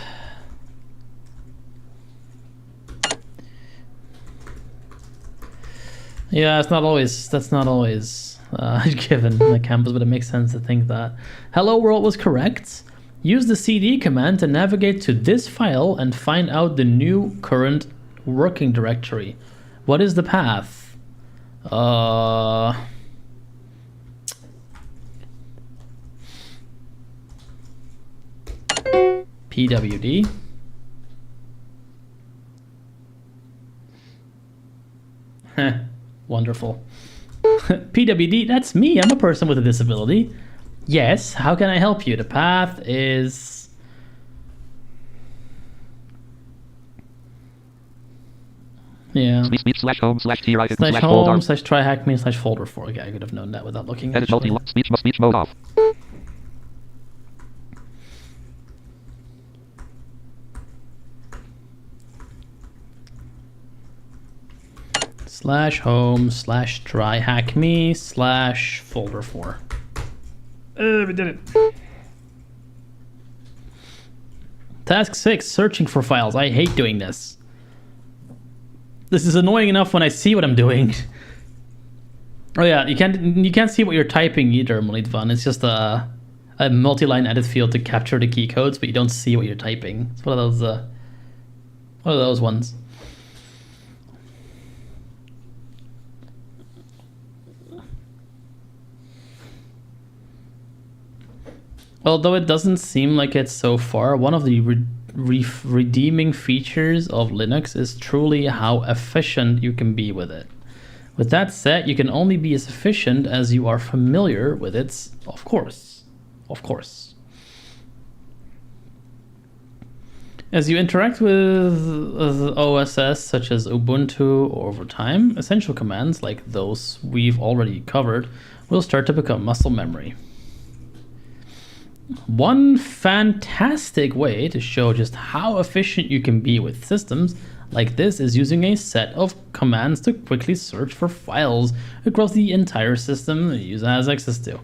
Yeah, that's not always given the campus, but it makes sense to think that. Hello world was correct. Use the cd command to navigate to this file and find out the new current working directory. What is the path? PWD. Wonderful. PWD, that's me. I'm a person with a disability. Yes, how can I help you? The path is... Yeah. Slash home slash TryHackMe slash home slash TryHackMe slash folder 4. Okay, I could have known that without looking. Edit speech mode off. Slash home slash TryHackMe slash folder 4. We did it. Task 6, searching for files. I hate doing this. This is annoying enough when I see what I'm doing. Oh yeah, you can't see what you're typing either, Molitvan. It's just a multi-line edit field to capture the key codes, but you don't see what you're typing. It's one of those ones. Although it doesn't seem like it so far, one of the redeeming features of Linux is truly how efficient you can be with it. With that said, you can only be as efficient as you are familiar with it, of course. Of course. As you interact with OSS such as Ubuntu over time, essential commands like those we've already covered will start to become muscle memory. One fantastic way to show just how efficient you can be with systems like this is using a set of commands to quickly search for files across the entire system the user has access to.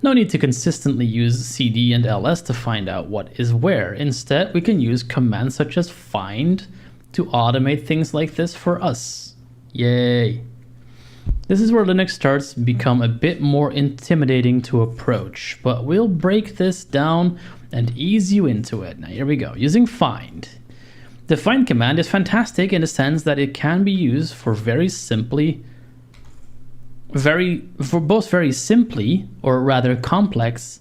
No need to consistently use cd and ls to find out what is where. Instead, we can use commands such as find to automate things like this for us. Yay! This is where Linux starts to become a bit more intimidating to approach, but we'll break this down and ease you into it. Now here we go, using find. The find command is fantastic in the sense that it can be used for both very simply or rather complex,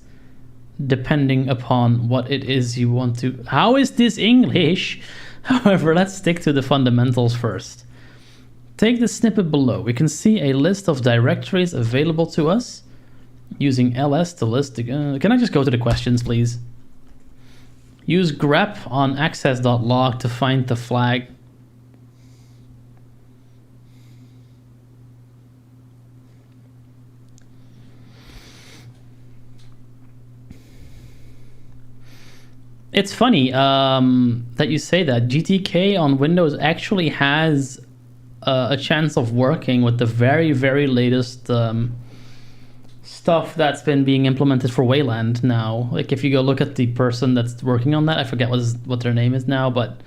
depending upon what it is you want to. How is this English? However, let's stick to the fundamentals first. Take the snippet below. We can see a list of directories available to us using ls to list. Can I just go to the questions, please? Use grep on access.log to find the flag. It's funny that you say that. GTK on Windows actually has a chance of working with the very, very latest stuff that's been being implemented for Wayland now. Like if you go look at the person that's working on that, I forget what their name is now, but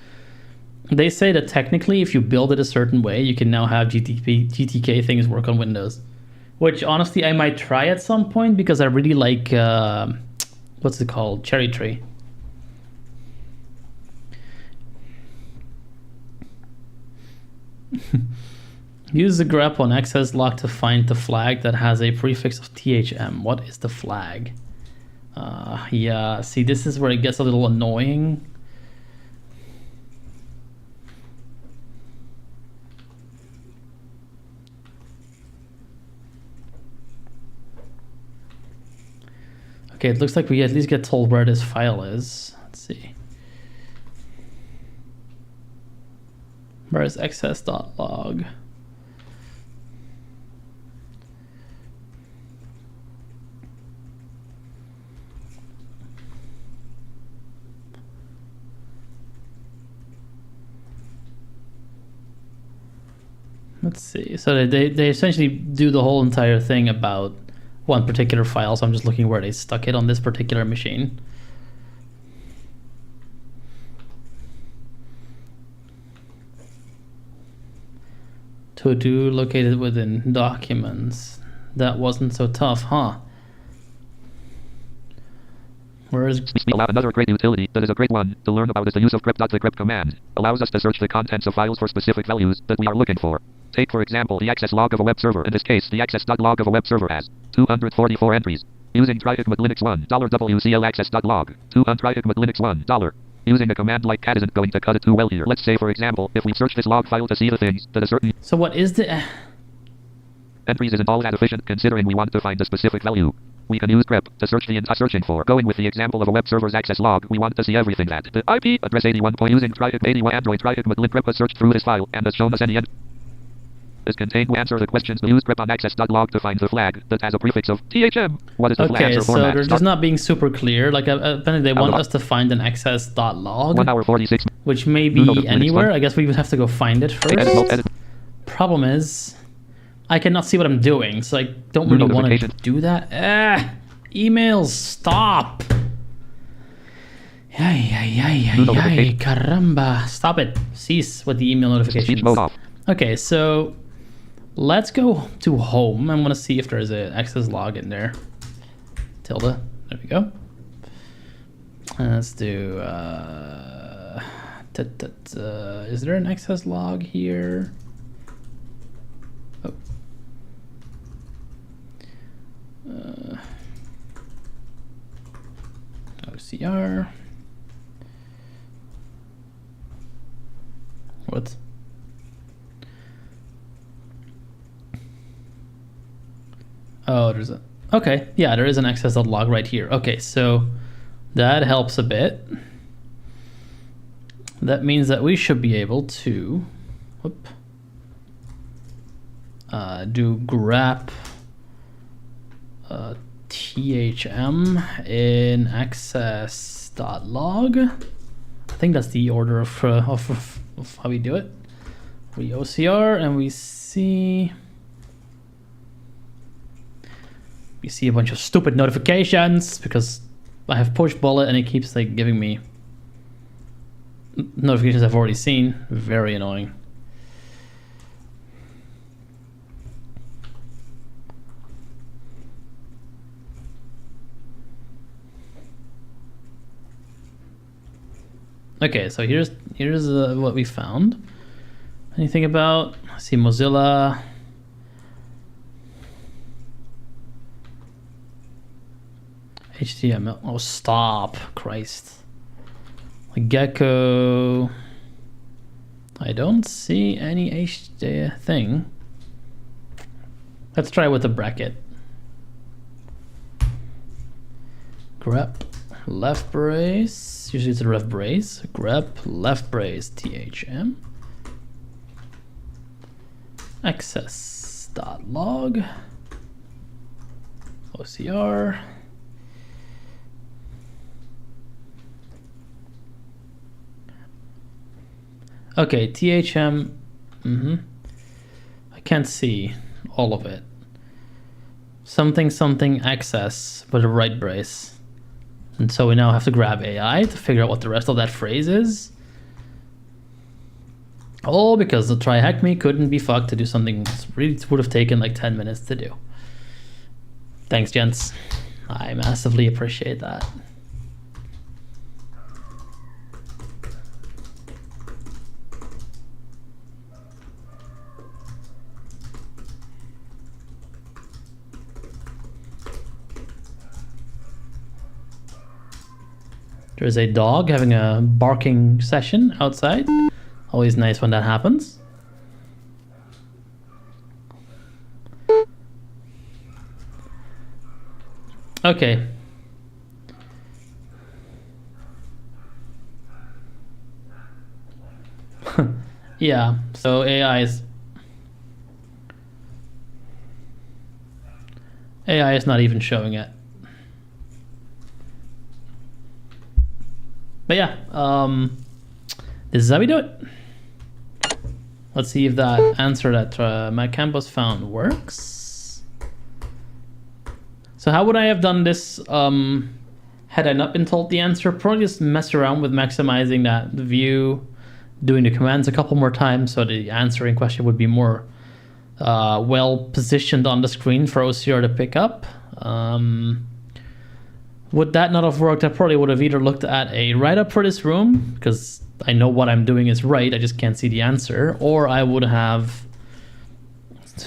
they say that technically if you build it a certain way, you can now have GTK things work on Windows. Which honestly I might try at some point because I really like, what's it called? Cherry Tree. Use the grep on access log to find the flag that has a prefix of THM. What is the flag? Yeah, see, this is where it gets a little annoying. Okay, it looks like we at least get told where this file is. Let's see. Where is access.log? Let's see. So they essentially do the whole entire thing about one particular file. So I'm just looking where they stuck it on this particular machine. To do located within documents. That wasn't so tough, huh? Where is... Another great utility that is a great one to learn about is the use of grep.decrypt command. Allows us to search the contents of files for specific values that we are looking for. Take, for example, the access log of a web server. In this case, the access.log of a web server has 244 entries. Using TryHackMe Linux $1 WCL access.log. TryHackMe Linux $1. Using a command like cat isn't going to cut it too well here. Let's say, for example, if we search this log file to see the things that a certain... So what is the... entries isn't all that efficient considering we want to find a specific value. We can use grep to search the entire searching for. Going with the example of a web server's access log, we want to see everything that the IP address 81 point using TryHackMe 81 Android TryHackMe grep has searched through this file and has shown us any is contained. We answer the questions. We use grep on access.log to find the flag that has a prefix of THM. What is the flag answer format? Okay, so they're just not being super clear. Like apparently they want us to find an access.log, 1 hour 46, which may be anywhere. I guess we would have to go find it first. Problem is, I cannot see what I'm doing, so I don't really want to do that. Emails, stop. Yay, caramba. Stop it. Cease with the email notifications. Okay, so let's go to home. I want to see if there's an access log in there. Tilde. There we go. Let's do... is there an access log here? Oh. OCR. What? Oh, there's a... Okay, yeah, there is an access.log right here. Okay, so that helps a bit. That means that we should be able to... Whoop, do grep THM in access.log. I think that's the order of how we do it. We OCR and we see a bunch of stupid notifications because I have push bullet and it keeps like giving me notifications I've already seen. Very annoying. Okay, so here's what we found. Anything about, I see Mozilla. HTML. Oh, stop. Christ. Gecko. I don't see any HTML thing. Let's try with the bracket. Grep left brace. Usually it's a ref brace. Grep left brace THM. Access.log. OCR. Okay, THM. I can't see all of it. Something access with a right brace. And so we now have to grab AI to figure out what the rest of that phrase is. All because the TryHackMe couldn't be fucked to do something that really would have taken like 10 minutes to do. Thanks, gents. I massively appreciate that. There's a dog having a barking session outside. Always nice when that happens. Okay. Yeah, so AI is not even showing it. But yeah, this is how we do it. Let's see if that answer that my campus found works. So how would I have done this had I not been told the answer? Probably just mess around with maximizing that view, doing the commands a couple more times so the answering question would be more well positioned on the screen for OCR to pick up. Would that not have worked? I probably would have either looked at a write-up for this room, because I know what I'm doing is right, I just can't see the answer, or I would have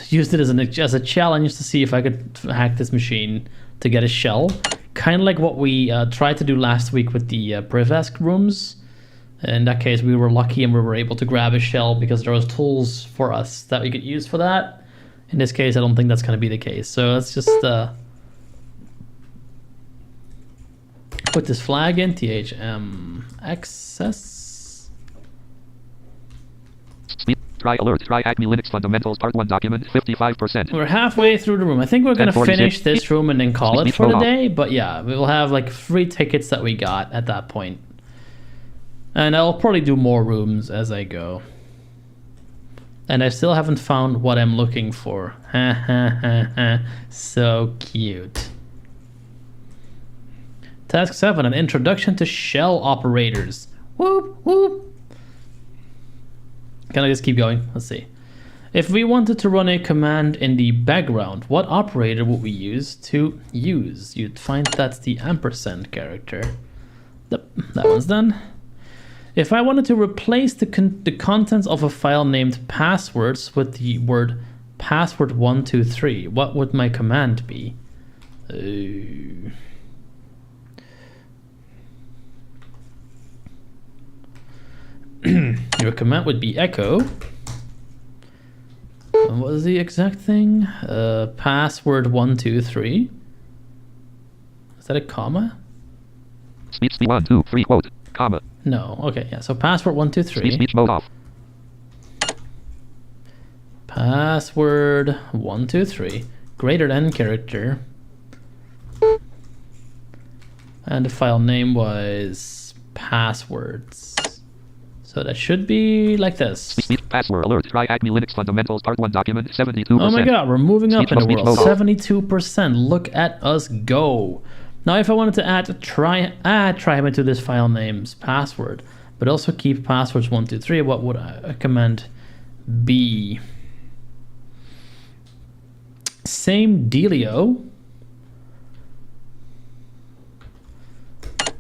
used it as a challenge to see if I could hack this machine to get a shell. Kind of like what we tried to do last week with the Privesk rooms. In that case, we were lucky and we were able to grab a shell because there was tools for us that we could use for that. In this case, I don't think that's going to be the case. So let's just put this flag in, THM access. Try alert, TryHackMe Linux Fundamentals Part 1 document, 55%. We're halfway through the room. I think we're going to finish this room and then call it for the day. But yeah, we will have like 3 tickets that we got at that point. And I'll probably do more rooms as I go. And I still haven't found what I'm looking for. Ha ha ha ha. So cute. Task 7, an introduction to shell operators. Whoop, whoop. Can I just keep going? Let's see. If we wanted to run a command in the background, what operator would we use to use? You'd find that's the ampersand character. Yep, that one's done. If I wanted to replace the contents of a file named passwords with the word password123, what would my command be? Your command would be echo. And what is the exact thing? Password123. Is that a comma? Speech 1, 2, 3, quote, comma. No, okay, yeah, so password123. Speech mode off. Password123, greater than character. And the file name was passwords. So that should be like this. Speech password alert, TryHackMe Linux Fundamentals Part 1 document, 72%. Oh my god, we're moving up in the world. 72%. Look at us go. Now if I wanted to add TryHackMe to this file name's password, but also keep passwords123, what would a command be? Same dealio.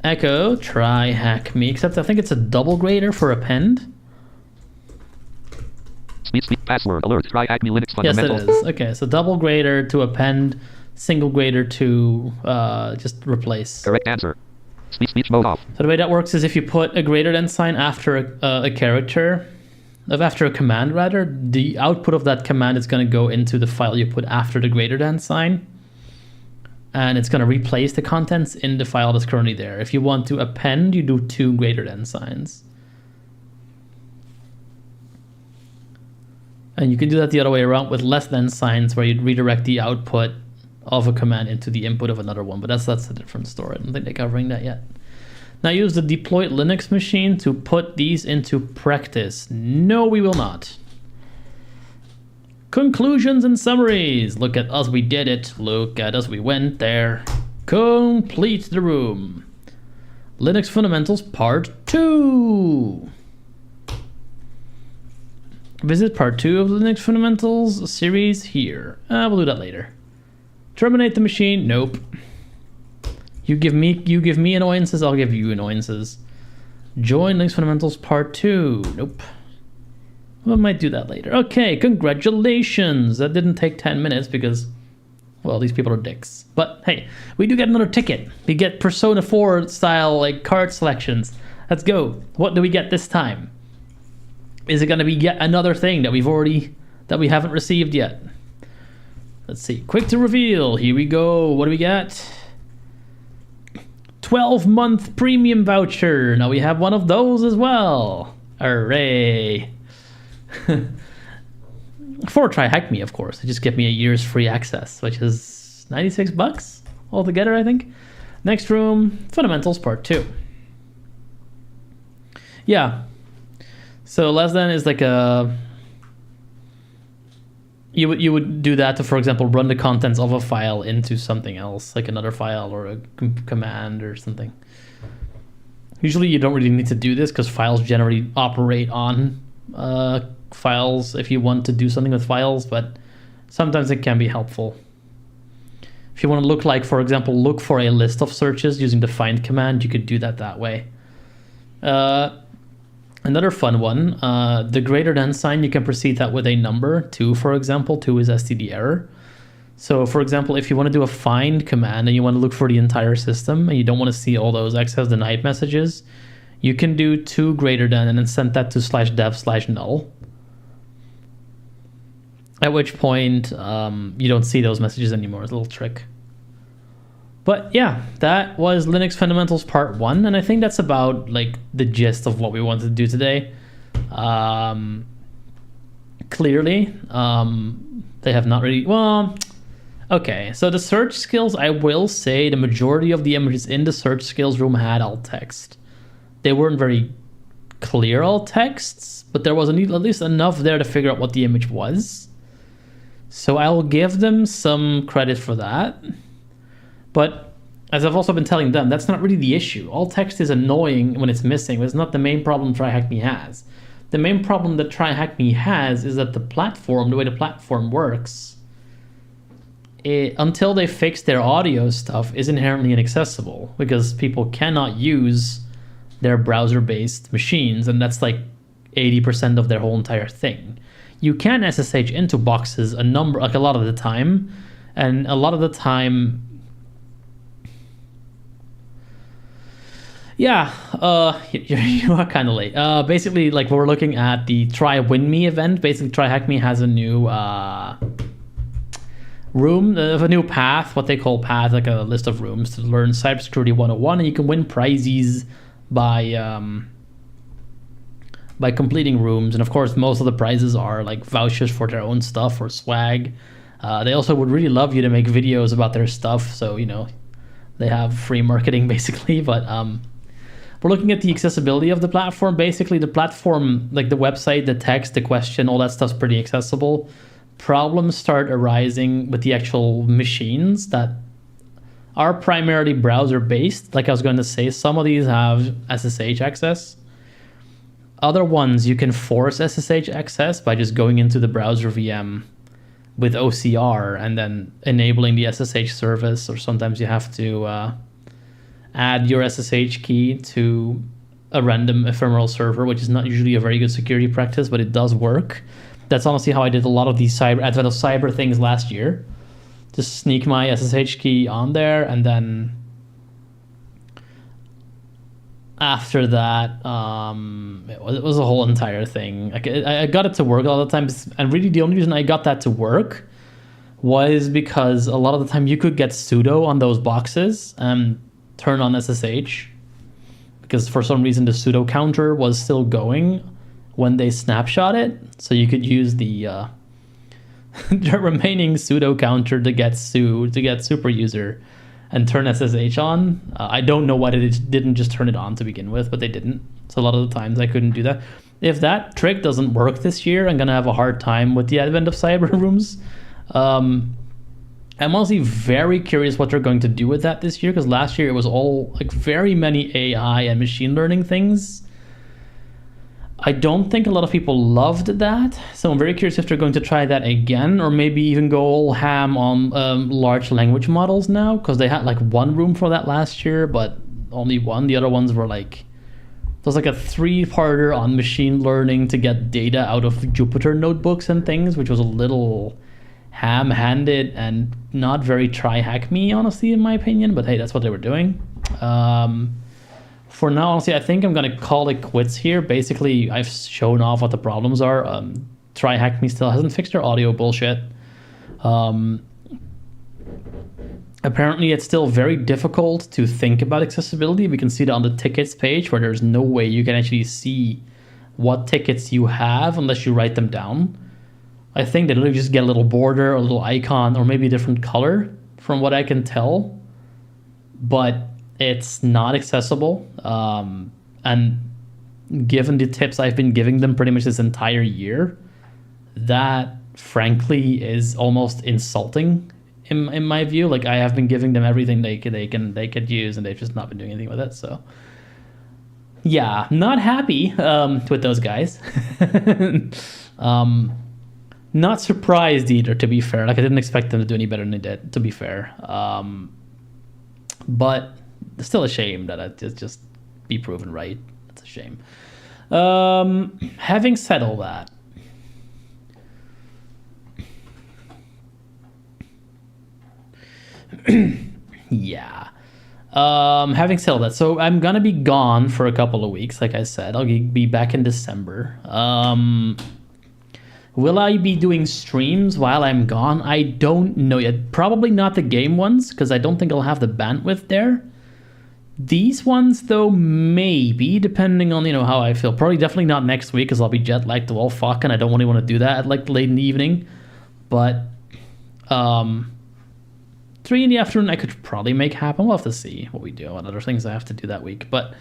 Echo TryHackMe, except I think it's a double greater for append. Speech password alert, TryHackMe Linux Fundamentals. Yes, it is. Okay, so double greater to append, single greater to just replace. Correct answer. Speech mode off. So the way that works is if you put a greater than sign after a character, after a command rather, the output of that command is going to go into the file you put after the greater than sign. And it's going to replace the contents in the file that's currently there. If you want to append, you do 2 greater than signs. And you can do that the other way around with less than signs, where you'd redirect the output of a command into the input of another one. But that's a different story. I don't think they're covering that yet. Now use the deployed Linux machine to put these into practice. No, we will not. Conclusions and summaries. Look at us, we did it. Look at us, we went there. Complete the room. Linux Fundamentals Part 2. Visit Part 2 of Linux Fundamentals series here. We'll do that later. Terminate the machine. Nope. You give me annoyances, I'll give you annoyances. Join Linux Fundamentals Part 2. Nope. We might do that later. Okay, congratulations. That didn't take 10 minutes because, well, these people are dicks. But hey, we do get another ticket. We get Persona 4 style like card selections. Let's go. What do we get this time? Is it going to be yet another thing that we haven't received yet? Let's see. Quick to reveal. Here we go. What do we got? 12-month premium voucher. Now we have one of those as well. Hooray! For TryHackMe, of course. They just give me a year's free access, which is $96 altogether, I think. Next room, Fundamentals Part 2. Yeah. So less than is like a... You would do that to, for example, run the contents of a file into something else, like another file or a command or something. Usually you don't really need to do this because files generally operate on files if you want to do something with files, but sometimes it can be helpful. If you want to look like, for example, look for a list of searches using the find command, you could do that way. Another fun one, the greater than sign, you can precede that with a number, 2 for example. 2 is std error. So for example, if you want to do a find command and you want to look for the entire system and you don't want to see all those access denied messages, you can do 2 greater than and then send that to /dev/null. At which point you don't see those messages anymore. It's a little trick. But yeah, that was Linux Fundamentals Part 1, and I think that's about like the gist of what we wanted to do today. Clearly, they have not really... Well, okay, so the search skills, I will say the majority of the images in the search skills room had alt text. They weren't very clear alt texts, but there was at least enough there to figure out what the image was. So I'll give them some credit for that. But as I've also been telling them, that's not really the issue. Alt text is annoying when it's missing, but it's not the main problem TryHackMe has. The main problem that TryHackMe has is that the platform, the way the platform works, until they fix their audio stuff, is inherently inaccessible because people cannot use their browser-based machines, and that's like 80% of their whole entire thing. You can SSH into boxes a lot of the time, and a lot of the time... Yeah, you are kind of late. Basically, like we're looking at the Try Win Me event. Basically, TryHackMe has a new room, a new path, what they call path, like a list of rooms to learn Cybersecurity 101, and you can win prizes by completing rooms. And of course, most of the prizes are like vouchers for their own stuff or swag. They also would really love you to make videos about their stuff, so you know they have free marketing basically. But we're looking at the accessibility of the platform. Basically, the platform, like the website, the text, the question, all that stuff's pretty accessible. Problems start arising with the actual machines that are primarily browser-based. Like I was going to say, some of these have SSH access. Other ones, you can force SSH access by just going into the browser VM with OCR and then enabling the SSH service, or sometimes you have to add your SSH key to a random ephemeral server, which is not usually a very good security practice, but it does work. That's honestly how I did a lot of these Advent of Cyber things last year. Just sneak my SSH key on there, and then after that, it was a whole entire thing. I got it to work all the time, and really the only reason I got that to work was because a lot of the time you could get sudo on those boxes and turn on SSH, because for some reason the sudo counter was still going when they snapshot it, so you could use the the remaining sudo counter to get super user and turn SSH on. I don't know why it didn't just turn it on to begin with, but they didn't. So a lot of the times I couldn't do that. If that trick doesn't work this year, I'm gonna have a hard time with the advent of cyber rooms. I'm honestly very curious what they're going to do with that this year, because last year it was all like very many AI and machine learning things. I don't think a lot of people loved that, so I'm very curious if they're going to try that again, or maybe even go all ham on large language models now, because they had like one room for that last year, but only one. The other ones were like, it was like a 3-parter on machine learning to get data out of Jupyter notebooks and things, which was a little ham-handed and not very TryHackMe, honestly, in my opinion, but hey, that's what they were doing. For now, honestly, I think I'm going to call it quits here. Basically, I've shown off what the problems are. TryHackMe still hasn't fixed their audio bullshit. Apparently, it's still very difficult to think about accessibility. We can see that on the tickets page, where there's no way you can actually see what tickets you have unless you write them down. I think they literally just get a little border or a little icon or maybe a different color from what I can tell. But it's not accessible. And given the tips I've been giving them pretty much this entire year, that frankly is almost insulting in my view. Like, I have been giving them everything they could use, and they've just not been doing anything with it. So yeah, not happy with those guys. Not surprised either, to be fair. Like, I didn't expect them to do any better than they did, to be fair. But still a shame that it just be proven right. It's a shame. Having said all that, yeah. Having said all that, so I'm gonna be gone for a couple of weeks. Like I said, I'll be back in December. Will I be doing streams while I'm gone? I don't know yet. Probably not the game ones, because I don't think I'll have the bandwidth there. These ones, though, maybe, depending on, how I feel. Probably definitely not next week, because I'll be jet-lagged to all fuck, and I don't really want to do that at, like, late in the evening. But, 3 in the afternoon I could probably make happen. We'll have to see what we do, what other things I have to do that week. But,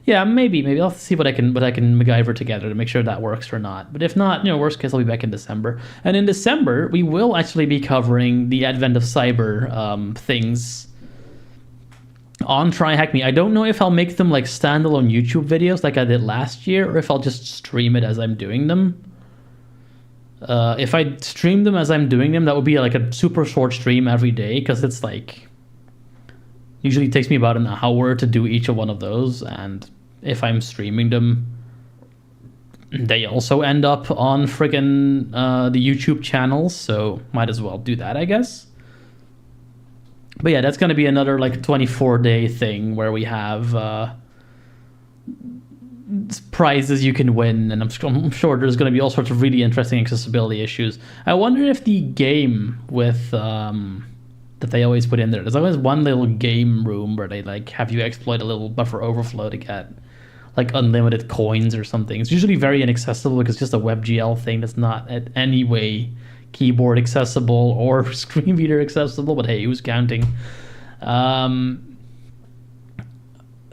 yeah, maybe I'll have to see what I can MacGyver together to make sure that works or not. But if not, worst case, I'll be back in December. And in December, we will actually be covering the advent of cyber things on TryHackMe. I don't know if I'll make them like standalone YouTube videos like I did last year, or if I'll just stream it as I'm doing them. If I stream them as I'm doing them, that would be like a super short stream every day, because it's like usually takes me about an hour to do each of one of those, and if I'm streaming them, they also end up on friggin' the YouTube channels, so might as well do that, I guess. But yeah, that's going to be another like 24-day thing where we have prizes you can win, and I'm sure there's going to be all sorts of really interesting accessibility issues. I wonder if the game with that they always put in there's always one little game room where they like have you exploit a little buffer overflow to get like unlimited coins or something. It's usually very inaccessible because it's just a WebGL thing that's not in any way keyboard accessible or screen reader accessible, but hey, who's counting?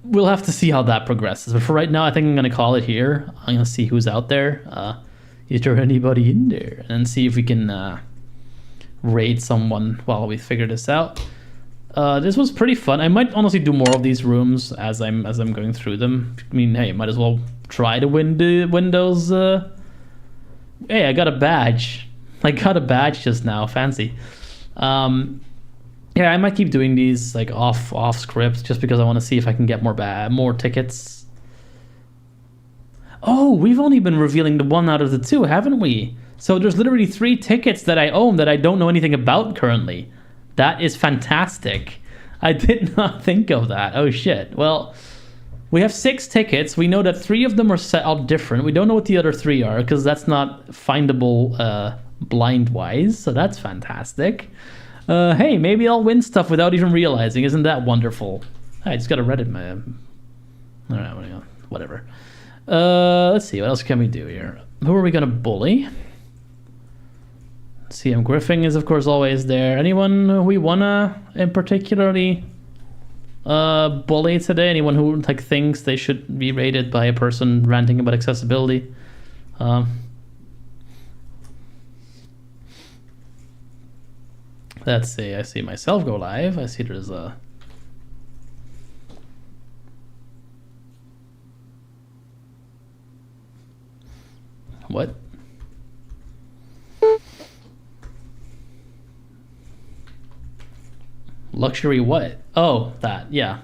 We'll have to see how that progresses, but for right now I think I'm going to call it here. I'm going to see who's out there, is there anybody in there, and see if we can raid someone while we figure this out. This was pretty fun. I might honestly do more of these rooms as I'm going through them. I mean, hey, might as well try to win the Windows. Hey, I got a badge. I got a badge just now. Fancy. Yeah, I might keep doing these like off script just because I want to see if I can get more tickets. Oh, we've only been revealing the one out of the two, haven't we? So there's literally 3 tickets that I own that I don't know anything about currently. That is fantastic. I did not think of that. Oh shit. Well, we have 6 tickets. We know that 3 of them are set up different. We don't know what the other 3 are because that's not findable blind wise. So that's fantastic. Hey, maybe I'll win stuff without even realizing. Isn't that wonderful? I just got a Reddit, man. I don't know, whatever. Let's see, what else can we do here? Who are we gonna bully? CM Griffin is of course always there. Anyone we wanna in particularly bully today? Anyone who like thinks they should be rated by a person ranting about accessibility? Let's see, I see myself go live. I see there's a... What? Luxury what? Oh, that, yeah.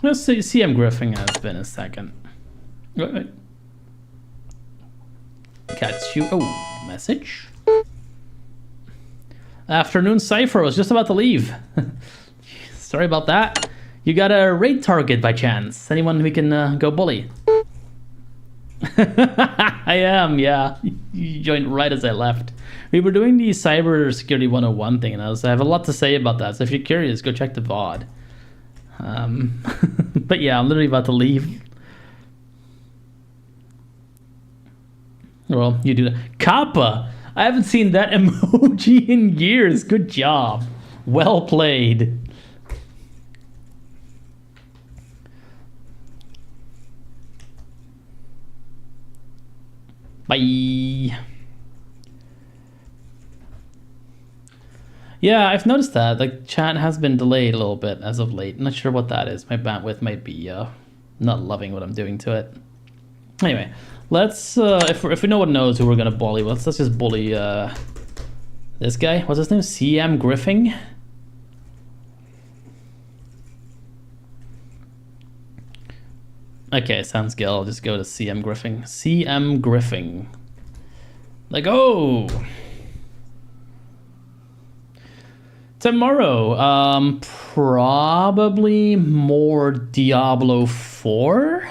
Let's see, CM Griffin has been a second. Right. Got you. Oh, message. Afternoon Cypher, was just about to leave. Sorry about that. You got a raid target by chance? Anyone we can go bully? I am, yeah. You joined right as I left. We were doing the Cybersecurity 101 thing, and I have a lot to say about that. So if you're curious, go check the VOD. But yeah, I'm literally about to leave. Well, you do that. Kappa! I haven't seen that emoji in years. Good job. Well played. Bye. Yeah, I've noticed that. Like, chat has been delayed a little bit as of late. I'm not sure what that is. My bandwidth might be not loving what I'm doing to it. Anyway, let's if no one knows who we're gonna bully, let's just bully this guy. What's his name? CM Griffing. Okay, sounds good. I'll just go to CM Griffing. CM Griffing. Like, oh. Tomorrow, probably more Diablo 4.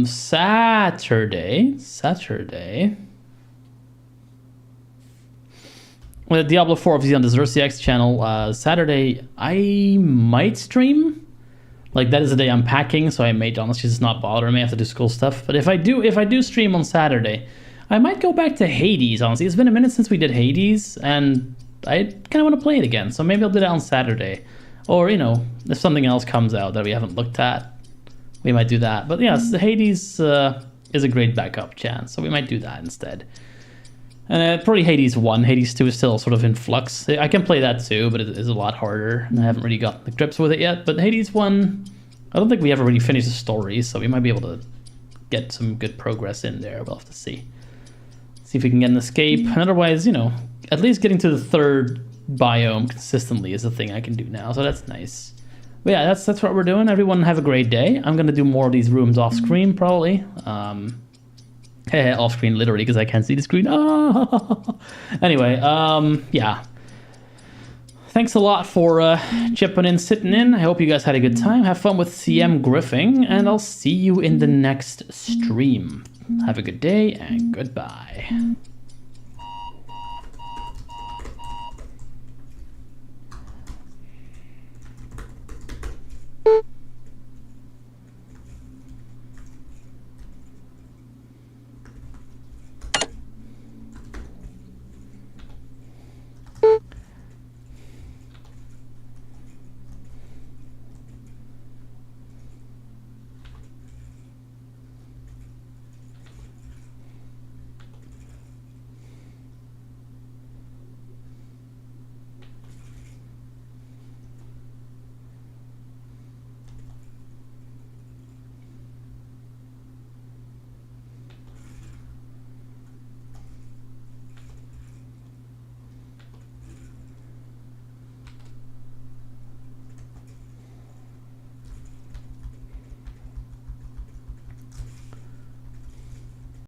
Saturday. Well, Diablo 4 obviously on the XerxEx channel. Saturday, I might stream. Like, that is the day I'm packing, so I may honestly just not bother. I may have to do school stuff. But if I do stream on Saturday, I might go back to Hades, honestly. It's been a minute since we did Hades, and I kind of want to play it again. So maybe I'll do that on Saturday. Or, you know, if something else comes out that we haven't looked at, we might do that. But yes, Hades is a great backup chance, so we might do that instead. And probably Hades 1. Hades 2 is still sort of in flux. I can play that too, but it is a lot harder, and I haven't really got the grips with it yet. But Hades 1, I don't think we ever really finished the story, so we might be able to get some good progress in there. We'll have to see. See if we can get an escape. And otherwise, you know, at least getting to the third biome consistently is a thing I can do now, so that's nice. But yeah, that's what we're doing. Everyone have a great day. I'm going to do more of these rooms off screen, probably. Off screen, literally, because I can't see the screen. Anyway, yeah. Thanks a lot for chipping in, sitting in. I hope you guys had a good time. Have fun with CM Griffing, and I'll see you in the next stream. Have a good day, and goodbye.